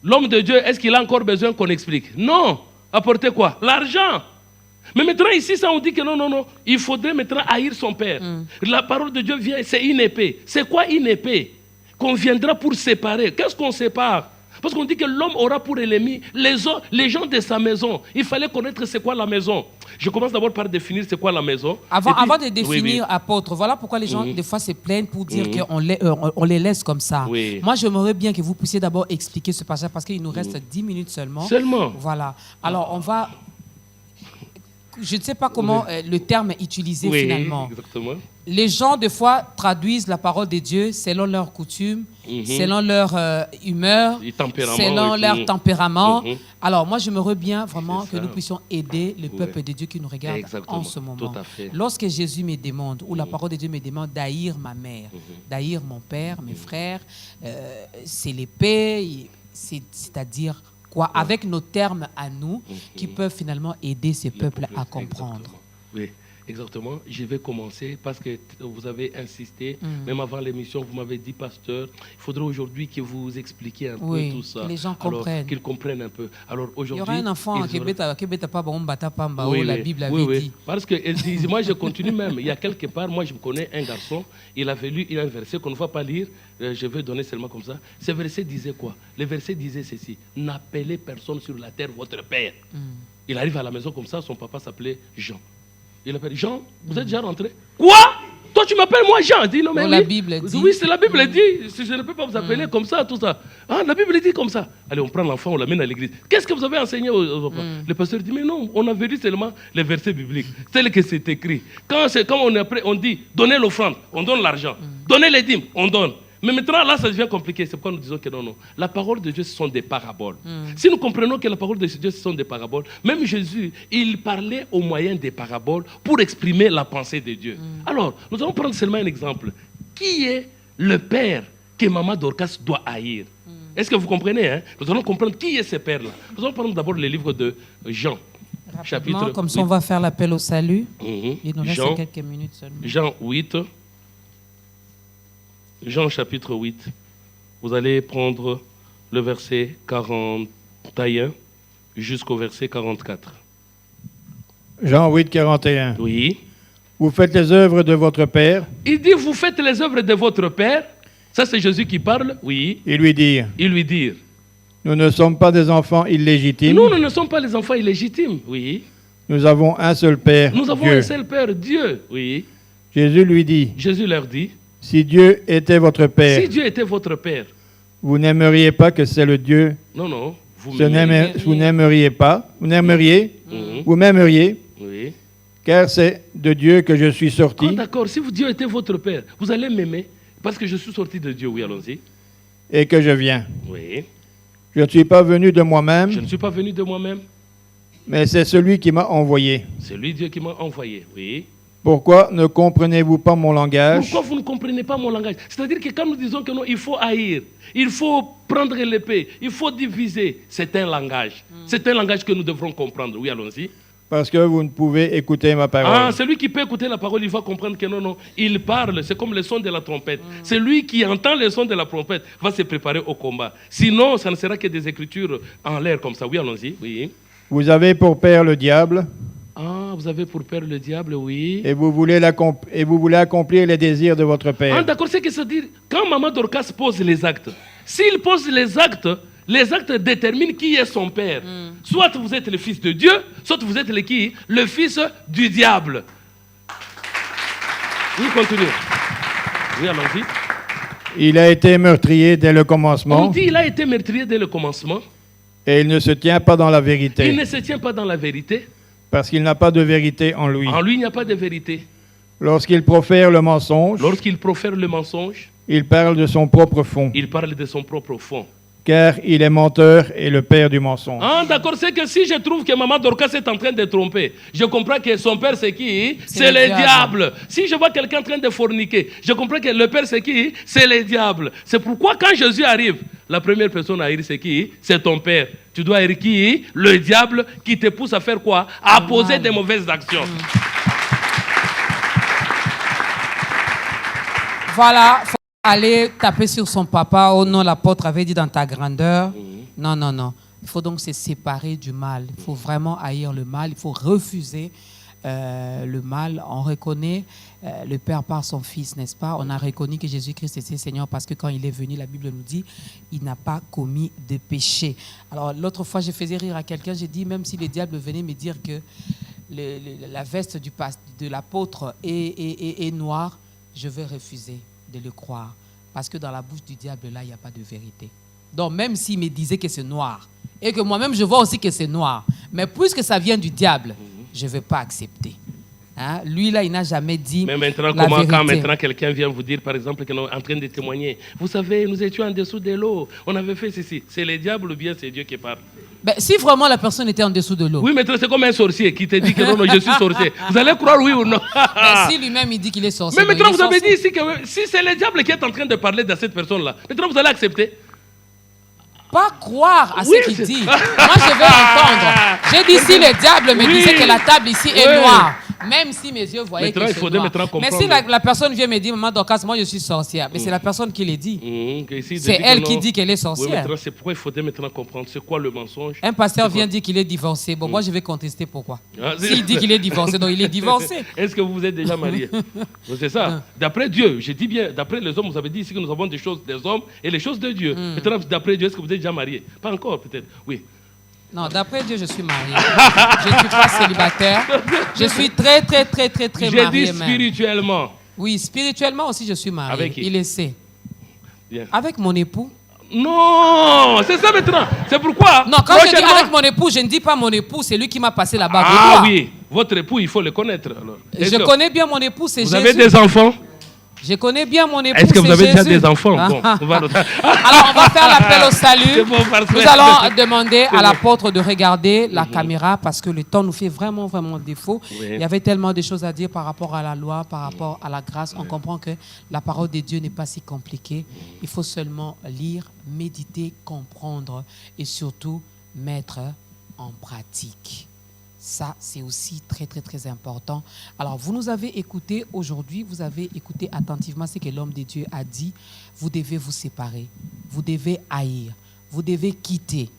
L'homme de Dieu, est-ce qu'il a encore besoin qu'on explique? Non. Apporter quoi? L'argent. Mais maintenant ici, ça on dit que non, il faudrait maintenant haïr son père. La parole de Dieu vient, c'est une épée. C'est quoi une épée? Qu'on viendra pour séparer. Qu'est-ce qu'on sépare? Parce qu'on dit que l'homme aura pour ennemi les gens de sa maison. Il fallait connaître c'est quoi la maison. Je commence d'abord par définir c'est quoi la maison. Avant de définir apôtre, voilà pourquoi les gens des fois se plaignent pour dire qu'on les laisse comme ça. Moi, j'aimerais bien que vous puissiez d'abord expliquer ce passage parce qu'il nous reste 10 minutes seulement. Voilà. Alors, on va... Je ne sais pas comment le terme est utilisé finalement. Exactement. Les gens, des fois, traduisent la parole de Dieu selon leurs coutumes, selon leur humeur, selon leur tempérament. Alors, moi, j'aimerais bien vraiment que nous puissions aider le peuple de Dieu qui nous regarde en ce moment. Tout à fait. Lorsque Jésus me demande, ou la parole de Dieu me demande d'haïr ma mère, d'haïr mon père, mes frères, c'est l'épée, c'est-à-dire... quoi, avec nos termes à nous, qui peuvent finalement aider ce peuple à comprendre. Oui, exactement. Je vais commencer parce que vous avez insisté, même avant l'émission, vous m'avez dit, pasteur, il faudrait aujourd'hui que vous expliquiez un peu tout ça. Les gens comprennent. Alors, qu'ils comprennent un peu. Alors, aujourd'hui, il y aura un enfant qui n'est pas bon, la Bible avait dit. Parce que moi, je continue même. Il y a quelque part, moi, je connais un garçon, il avait lu un verset qu'on ne va pas lire, je vais donner seulement comme ça. Ce verset disait quoi? Le verset disait ceci: n'appelez personne sur la terre votre père. Il arrive à la maison comme ça, son papa s'appelait Jean. Il appelle Jean, vous êtes déjà rentré? Quoi? Toi, tu m'appelles moi Jean? Dit non, mais la Bible dit. Oui, c'est la Bible dit. Je ne peux pas vous appeler comme ça, tout ça. Ah, la Bible dit comme ça. Allez, on prend l'enfant, on l'amène à l'église. Qu'est-ce que vous avez enseigné au papa? Le pasteur dit, mais non, on avait lu seulement les versets bibliques. Tel que c'est écrit. Quand on dit, donnez l'offrande, on donne l'argent. Donnez les dîmes, on donne. Mais maintenant, là, ça devient compliqué. C'est pourquoi nous disons que non. La parole de Dieu, ce sont des paraboles. Si nous comprenons que la parole de Dieu, ce sont des paraboles, même Jésus, il parlait au moyen des paraboles pour exprimer la pensée de Dieu. Alors, nous allons prendre seulement un exemple. Qui est le père que Maman Dorcas doit haïr? Est-ce que vous comprenez, hein? Nous allons comprendre qui est ce père-là. Nous allons prendre d'abord le livre de Jean. Chapitre comme ça, on va faire l'appel au salut. Il nous reste Jean, quelques minutes seulement. Jean 8. Jean chapitre 8, vous allez prendre le verset 41 jusqu'au verset 44. Jean 8, 41. Oui. Vous faites les œuvres de votre Père. Il dit, vous faites les œuvres de votre Père. Ça, c'est Jésus qui parle. Oui. Et lui dire. Nous ne sommes pas des enfants illégitimes. Nous ne sommes pas les enfants illégitimes. Oui. Nous avons un seul Père. Nous avons un seul Père, Dieu. Oui. Jésus lui dit. Jésus leur dit. Si Dieu était votre Père. Si Dieu était votre Père. Vous n'aimeriez pas que c'est le Dieu. Non. Vous n'aimeriez pas. Vous n'aimeriez. Vous m'aimeriez. Oui. Car c'est de Dieu que je suis sorti. Ah, d'accord. Si Dieu était votre Père, vous allez m'aimer parce que je suis sorti de Dieu. Oui, allons-y. Et que je viens. Oui. Je ne suis pas venu de moi-même. Je ne suis pas venu de moi-même. Mais c'est celui qui m'a envoyé. C'est lui, Dieu, qui m'a envoyé. Oui. Pourquoi ne comprenez-vous pas mon langage? Pourquoi vous ne comprenez pas mon langage? C'est-à-dire que quand nous disons que non, il faut haïr, il faut prendre l'épée, il faut diviser, c'est un langage. C'est un langage que nous devrons comprendre. Oui, allons-y. Parce que vous ne pouvez écouter ma parole. Ah, celui qui peut écouter la parole, il va comprendre que non, il parle, c'est comme le son de la trompette. Celui qui entend le son de la trompette va se préparer au combat. Sinon, ça ne sera que des écritures en l'air comme ça. Oui, allons-y. Oui. Vous avez pour père le diable. Ah, vous avez pour père le diable, oui. Et vous voulez accomplir les désirs de votre père. Ah, d'accord, c'est que ça dit, quand Maman Dorcas pose les actes, s'il pose les actes déterminent qui est son père. Soit vous êtes le fils de Dieu, soit vous êtes le fils du diable. Oui, continue. Oui, allons-y. Il a été meurtrier dès le commencement. On dit qu'il a été meurtrier dès le commencement. Et il ne se tient pas dans la vérité. Il ne se tient pas dans la vérité. Parce qu'il n'a pas de vérité en lui. En lui, il n'y a pas de vérité. Lorsqu'il profère le mensonge, il parle de son propre fond. Il parle de son propre fond. Car il est menteur et le père du mensonge. Ah, d'accord, c'est que si je trouve que Maman Dorcas est en train de tromper, je comprends que son père c'est qui? C'est le diable. Si je vois quelqu'un en train de forniquer, je comprends que le père c'est qui? C'est le diable. C'est pourquoi quand Jésus arrive, la première personne à dire c'est qui? C'est ton père. Tu dois être qui? Le diable qui te pousse à faire quoi? À poser des mauvaises actions. Voilà. Aller taper sur son papa, oh non, l'apôtre avait dit dans ta grandeur. Non, non, non. Il faut donc se séparer du mal. Il faut vraiment haïr le mal. Il faut refuser le mal. On reconnaît le Père par son Fils, n'est-ce pas? On a reconnu que Jésus-Christ était Seigneur parce que quand il est venu, la Bible nous dit, il n'a pas commis de péché. Alors, l'autre fois, je faisais rire à quelqu'un. J'ai dit, même si le diable venait me dire que la veste de l'apôtre est noire, je vais refuser de le croire. Parce que dans la bouche du diable, là, il n'y a pas de vérité. Donc, même s'il me disait que c'est noir, et que moi-même, je vois aussi que c'est noir, mais puisque ça vient du diable, je ne vais pas accepter. Hein? Lui, là, il n'a jamais dit mais maintenant, la vérité. Quand maintenant quelqu'un vient vous dire, par exemple, qu'il est en train de témoigner, vous savez, nous étions en dessous de l'eau, on avait fait ceci. C'est le diable ou bien c'est Dieu qui parle? Ben, si vraiment la personne était en dessous de l'eau. Oui, mais c'est comme un sorcier qui te dit que non, je suis sorcier. Vous allez croire oui ou non? Ben, si lui-même il dit qu'il est sorcier. Mais maintenant vous avez dit ici que si c'est le diable qui est en train de parler de cette personne-là, maintenant vous allez accepter? Pas croire à ce qu'il dit. Moi, je vais entendre. J'ai dit si le diable me disait que la table ici est noire, même si mes yeux voyaient que c'est noir. Mais si la personne vient me dire, Maman Dorcas, moi je suis sorcière, mais c'est la personne qui l'a dit. C'est elle qui dit qu'elle est sorcière. Oui, c'est pourquoi il faudrait maintenant comprendre c'est quoi le mensonge. Un pasteur vient dire qu'il est divorcé. Bon, moi je vais contester pourquoi. S'il dit qu'il est divorcé, donc il est divorcé. Est-ce que vous vous êtes déjà marié? C'est ça. D'après Dieu, je dis bien, d'après les hommes, vous avez dit ici que nous avons des choses des hommes et les choses de Dieu. Maintenant, d'après Dieu, est-ce que vous êtes déjà marié? Pas encore, peut-être. Oui. Non, d'après Dieu, je suis marié. Je ne suis pas célibataire. Je suis très marié. J'ai dit spirituellement. Même. Oui, spirituellement aussi, je suis marié. Avec qui? Il le sait. Bien. Avec mon époux. Non, c'est ça maintenant. C'est pourquoi. Non, quand je dis avec mon époux, je ne dis pas mon époux, c'est lui qui m'a passé la bague. Ah oui, votre époux, il faut le connaître. Alors. Je connais bien mon époux, c'est Jésus. Vous avez des enfants? Je connais bien mon époux. Est-ce que vous avez Jésus. déjà des enfants? Bon, Alors, on va faire l'appel au salut. Nous allons demander à l'apôtre de regarder la caméra parce que le temps nous fait vraiment défaut. Oui. Il y avait tellement de choses à dire par rapport à la loi, par rapport à la grâce. On comprend que la parole de Dieu n'est pas si compliquée. Il faut seulement lire, méditer, comprendre et surtout mettre en pratique. Ça, c'est aussi très important. Alors, vous nous avez écouté aujourd'hui, vous avez écouté attentivement ce que l'homme de Dieu a dit. Vous devez vous séparer, vous devez haïr, vous devez quitter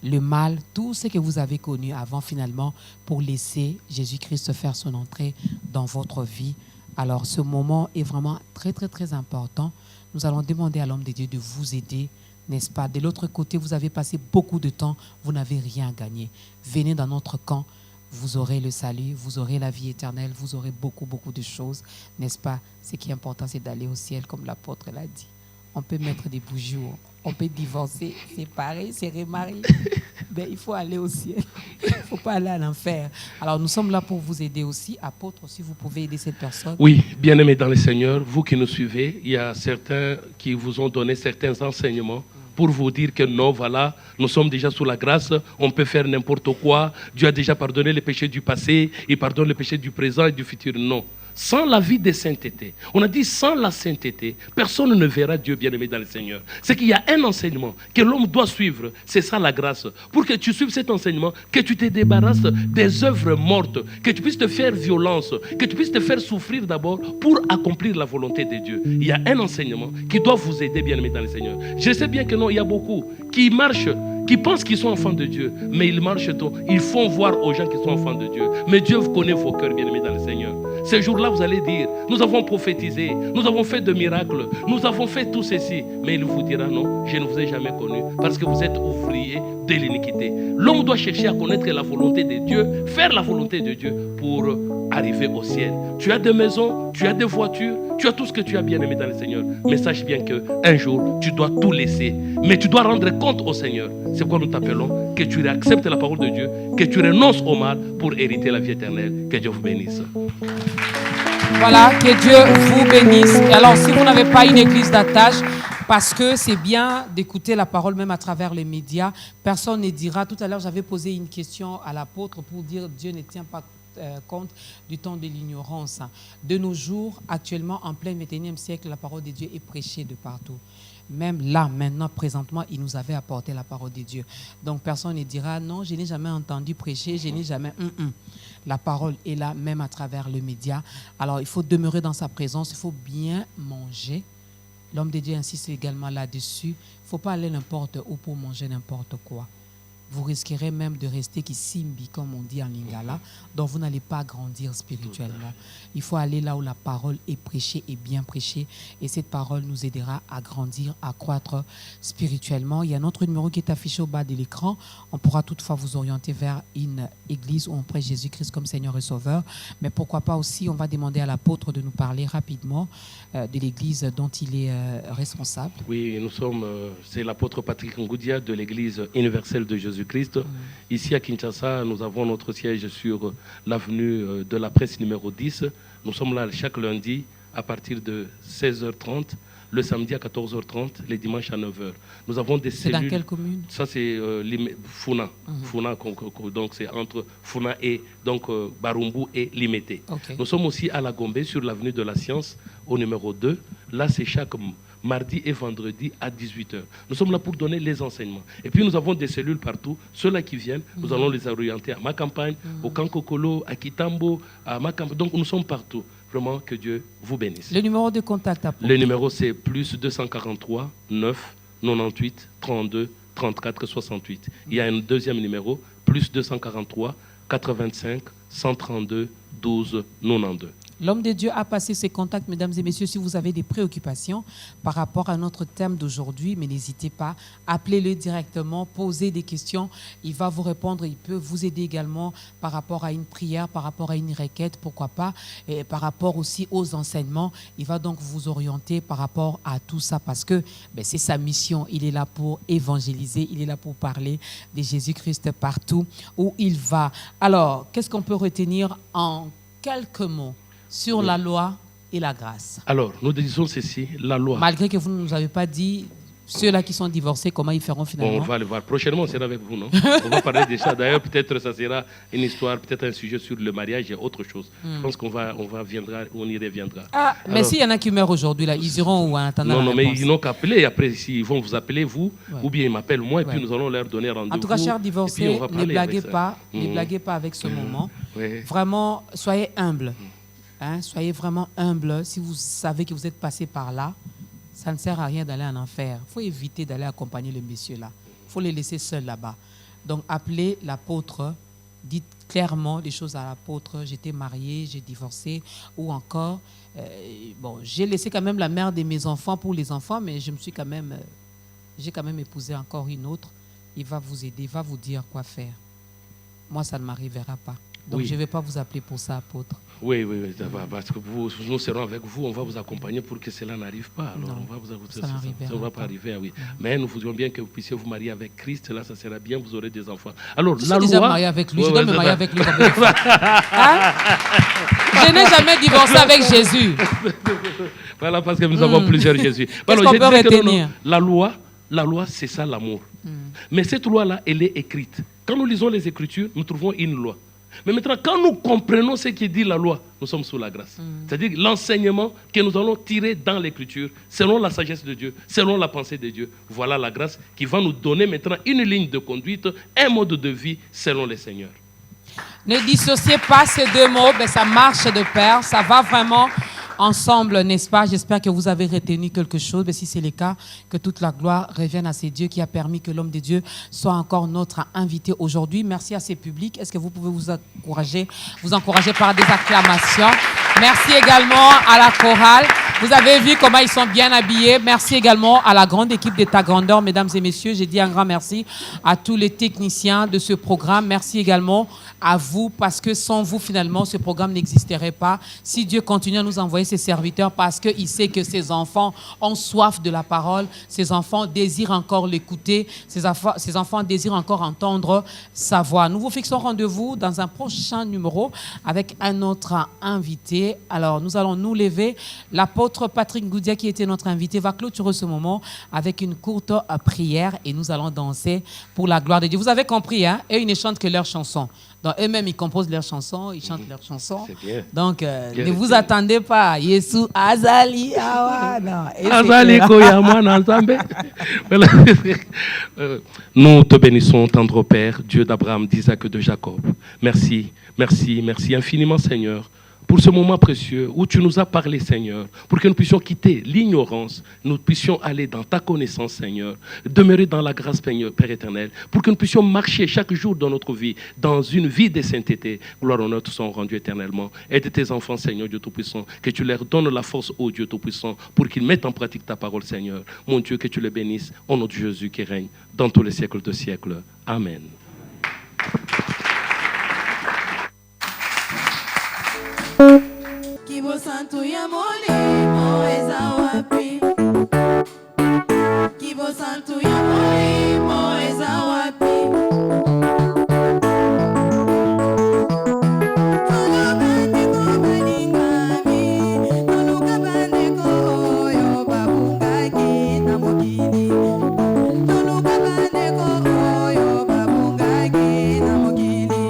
le mal, tout ce que vous avez connu avant finalement, pour laisser Jésus-Christ faire son entrée dans votre vie. Alors, ce moment est vraiment très important. Nous allons demander à l'homme de Dieu de vous aider, n'est-ce pas? De l'autre côté, vous avez passé beaucoup de temps, vous n'avez rien gagné. Venez dans notre camp, vous aurez le salut, vous aurez la vie éternelle, vous aurez beaucoup de choses, n'est-ce pas? Ce qui est important, c'est d'aller au ciel, comme l'apôtre l'a dit. On peut mettre des bougies, on peut divorcer, séparer, se remarier. Mais il faut aller au ciel. Il ne faut pas aller à l'enfer. Alors, nous sommes là pour vous aider aussi. Apôtre, si vous pouvez aider cette personne. Oui, bien-aimés dans le Seigneur, vous qui nous suivez, il y a certains qui vous ont donné certains enseignements pour vous dire que non, voilà, nous sommes déjà sous la grâce, on peut faire n'importe quoi, Dieu a déjà pardonné les péchés du passé, il pardonne les péchés du présent et du futur. Non, sans la vie de sainteté. On a dit sans la sainteté, personne ne verra Dieu bien-aimé dans le Seigneur. C'est qu'il y a un enseignement que l'homme doit suivre, c'est ça la grâce. Pour que tu suives cet enseignement, que tu te débarrasses des œuvres mortes, que tu puisses te faire violence, que tu puisses te faire souffrir d'abord pour accomplir la volonté de Dieu. Il y a un enseignement qui doit vous aider bien-aimé dans le Seigneur. Je sais bien que non, il y a beaucoup qui marchent, qui pensent qu'ils sont enfants de Dieu, mais ils marchent tôt. Ils font voir aux gens qui sont enfants de Dieu. Mais Dieu connaît vos cœurs bien-aimés dans le Seigneur. Ces jours-là, vous allez dire, nous avons prophétisé, nous avons fait de miracles, nous avons fait tout ceci. Mais il vous dira non, je ne vous ai jamais connu, parce que vous êtes ouvriers de l'iniquité. L'homme doit chercher à connaître la volonté de Dieu, faire la volonté de Dieu pour arriver au ciel. Tu as des maisons, tu as des voitures, tu as tout ce que tu as bien aimé dans le Seigneur. Mais sache bien qu'un jour, tu dois tout laisser. Mais tu dois rendre compte au Seigneur. C'est pourquoi nous t'appelons que tu acceptes la parole de Dieu, que tu renonces au mal pour hériter la vie éternelle. Que Dieu vous bénisse. Voilà, que Dieu vous bénisse. Et alors, si vous n'avez pas une église d'attache, parce que c'est bien d'écouter la parole même à travers les médias, personne ne dira. Tout à l'heure, j'avais posé une question à l'apôtre pour dire Dieu ne tient pas compte du temps de l'ignorance. De nos jours, actuellement, en plein 21e siècle, la parole de Dieu est prêchée de partout. Même là, maintenant, présentement, il nous avait apporté la parole de Dieu. Donc, personne ne dira, non, je n'ai jamais entendu prêcher, je n'ai jamais... La parole est là, même à travers le média. Alors, il faut demeurer dans sa présence, il faut bien manger. L'homme de Dieu insiste également là-dessus. Il ne faut pas aller n'importe où pour manger n'importe quoi. Vous risquerez même de rester kisimbi, comme on dit en lingala, donc vous n'allez pas grandir spirituellement. Il faut aller là où la parole est prêchée et bien prêchée, et cette parole nous aidera à grandir, à croître spirituellement. Il y a notre numéro qui est affiché au bas de l'écran. On pourra toutefois vous orienter vers une église où on prêche Jésus-Christ comme Seigneur et Sauveur. Mais pourquoi pas aussi, on va demander à l'apôtre de nous parler rapidement de l'église dont il est responsable. Oui, nous sommes, c'est l'apôtre Patrick Ngoudia de l'église universelle de Jésus-Christ. Ici à Kinshasa, nous avons notre siège sur l'avenue de la Presse numéro 10. Nous sommes là chaque lundi à partir de 16h30, le samedi à 14h30, les dimanches à 9h. Nous avons des cellules. C'est dans quelle commune? Ça, c'est Funa. Funa, donc c'est entre Funa et donc, Barumbu et Limete. Okay. Nous sommes aussi à La Gombe, sur l'avenue de la Science, au numéro 2. Là, c'est chaque mardi et vendredi à 18h. Nous sommes là pour donner les enseignements. Et puis nous avons des cellules partout. Ceux-là qui viennent, nous allons les orienter à ma campagne, au Kankokolo, à Kitambo, à ma campagne. Donc nous sommes partout. Vraiment, que Dieu vous bénisse. Le numéro de contact à Le numéro, c'est plus 243 9 98 32 34 68. Il y a un deuxième numéro, plus 243 85 132 12 92. L'homme de Dieu a passé ses contacts, mesdames et messieurs. Si vous avez des préoccupations par rapport à notre thème d'aujourd'hui, mais n'hésitez pas, appelez-le directement, posez des questions. Il va vous répondre, il peut vous aider également par rapport à une prière, par rapport à une requête, pourquoi pas, et par rapport aussi aux enseignements. Il va donc vous orienter par rapport à tout ça parce que c'est sa mission. Il est là pour évangéliser, il est là pour parler de Jésus-Christ partout où il va. Alors, qu'est-ce qu'on peut retenir en quelques mots sur la loi et la grâce? Alors, nous disons ceci, la loi. Malgré que vous ne nous avez pas dit, ceux-là qui sont divorcés, comment ils feront finalement? On va le voir. Prochainement, on sera avec vous, non? On va parler de ça. D'ailleurs, peut-être ça sera une histoire, peut-être un sujet sur le mariage et autre chose. Je pense qu'on on y reviendra. Ah, mais alors, s'il y en a qui meurent aujourd'hui, là, ils iront où en attendant? Non, mais ils n'ont qu'à appeler. Après, ils vont vous appeler, vous, ou bien ils m'appellent moi, et puis nous allons leur donner rendez-vous. En tout cas, chers divorcés, ne blaguez pas avec ce moment. Vraiment, soyez humbles. Soyez vraiment humble. Si vous savez que vous êtes passé par là, ça ne sert à rien d'aller en enfer. Il faut éviter d'aller accompagner le monsieur là. Il faut les laisser seuls là-bas. Donc, appelez l'apôtre, dites clairement les choses à l'apôtre. J'étais mariée, j'ai divorcé, ou encore, j'ai laissé quand même la mère de mes enfants pour les enfants, mais j'ai quand même épousé encore une autre. Il va vous aider, il va vous dire quoi faire. Moi, ça ne m'arrivera pas. Donc, je ne vais pas vous appeler pour ça, apôtre. Oui, ça va, parce que nous serons avec vous, on va vous accompagner pour que cela n'arrive pas. Alors, ça ne va pas arriver, oui. Mais nous voudrions bien que vous puissiez vous marier avec Christ, là, ça sera bien, vous aurez des enfants. Alors, je suis déjà marié avec lui, je dois me marier avec lui. Je n'ai jamais divorcé avec Jésus. Voilà, parce que nous avons plusieurs Jésus. Alors, je disais que la loi, c'est ça l'amour. Mais cette loi-là, elle est écrite. Quand nous lisons les Écritures, nous trouvons une loi. Mais maintenant, quand nous comprenons ce qui dit la loi, nous sommes sous la grâce. C'est-à-dire l'enseignement que nous allons tirer dans l'Écriture, selon la sagesse de Dieu, selon la pensée de Dieu. Voilà la grâce qui va nous donner maintenant une ligne de conduite, un mode de vie selon le Seigneur. Ne dissociez pas ces deux mots, mais ça marche de pair, ça va vraiment ensemble, n'est-ce pas? J'espère que vous avez retenu quelque chose, mais si c'est le cas, que toute la gloire revienne à ces dieux qui a permis que l'homme de Dieu soit encore notre invité aujourd'hui. Merci à ces publics. Est-ce que vous pouvez vous encourager par des acclamations? Merci également à la chorale. Vous avez vu comment ils sont bien habillés. Merci également à la grande équipe d'État Grandeur, mesdames et messieurs. J'ai dit un grand merci à tous les techniciens de ce programme. Merci également à vous, parce que sans vous, finalement, ce programme n'existerait pas. Si Dieu continue à nous envoyer ses serviteurs, parce qu'il sait que ses enfants ont soif de la parole, ses enfants désirent encore l'écouter, ses enfants désirent encore entendre sa voix. Nous vous fixons rendez-vous dans un prochain numéro avec un autre invité. Alors, nous allons nous lever. L'apôtre Patrick Goudia, qui était notre invité, va clôturer ce moment avec une courte prière et nous allons danser pour la gloire de Dieu. Vous avez compris, hein? Et ils ne chantent que leurs chansons. Donc, eux-mêmes, ils composent leurs chansons, ils chantent leurs chansons. C'est bien. Donc, ne vous attendez pas. Yesu Azali Awana. Azali Koyamana Nzambe. Nous te bénissons, tendre Père, Dieu d'Abraham, d'Isaac et de Jacob. Merci, merci, merci infiniment, Seigneur, pour ce moment précieux où tu nous as parlé, Seigneur, pour que nous puissions quitter l'ignorance, nous puissions aller dans ta connaissance, Seigneur, demeurer dans la grâce, Père éternel, pour que nous puissions marcher chaque jour dans notre vie, dans une vie de sainteté. Gloire et honneur te sont rendus éternellement. Aide tes enfants, Seigneur Dieu Tout-Puissant, que tu leur donnes la force, ô Dieu Tout-Puissant, pour qu'ils mettent en pratique ta parole, Seigneur. Mon Dieu, que tu les bénisses, au nom de Jésus qui règne dans tous les siècles de siècles. Amen. Kibo santo ya molimo eza wapi? Kibo santo ya molimo eza wapi? Tolo bandeko balingami, toluka bandeko oyo babungaki na mokili. Toluka bandeko oyo babungaki na mokili.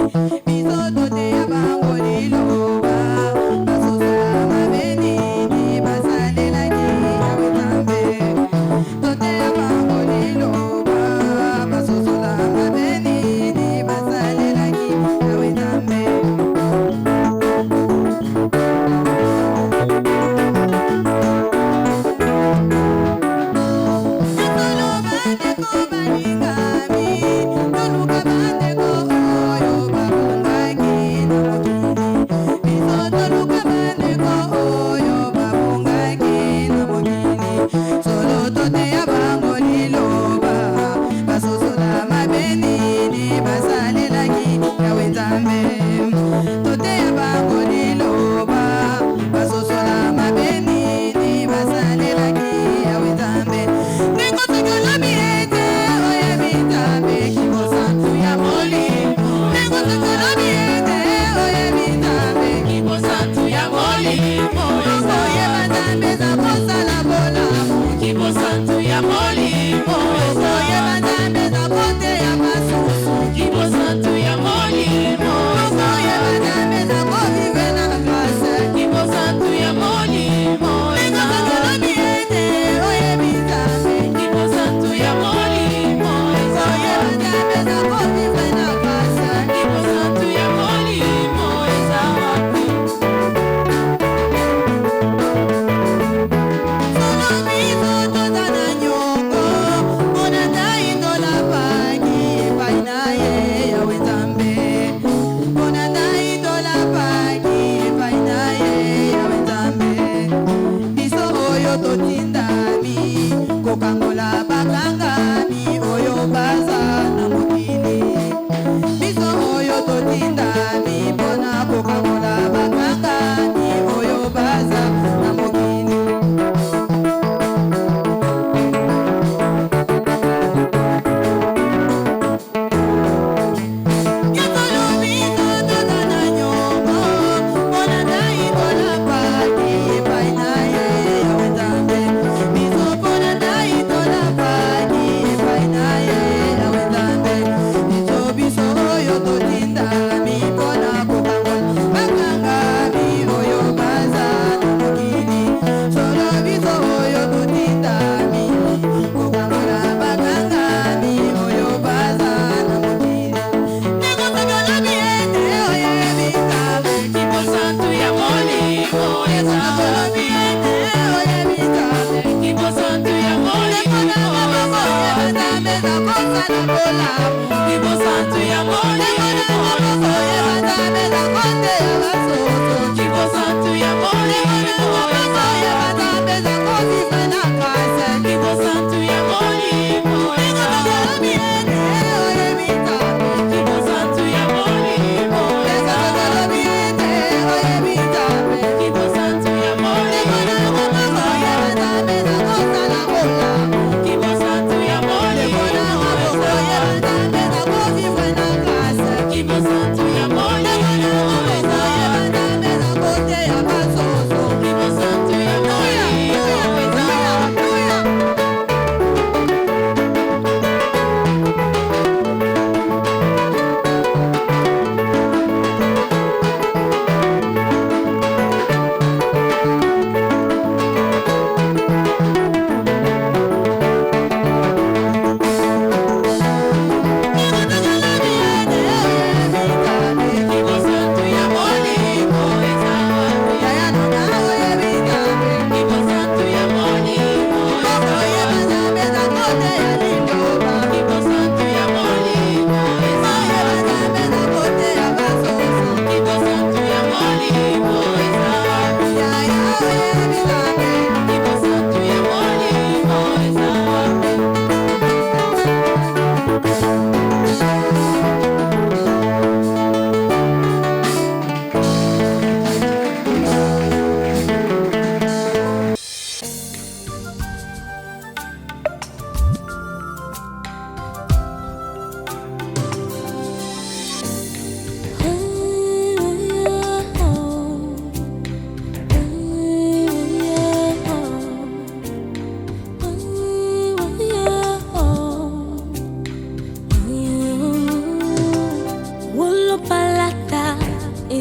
Bizoto te ya bango liloba. Tote ya bango liloba, basosola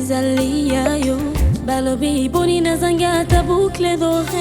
ezali ya yo balobi boni nazanga ata boucle d'oreille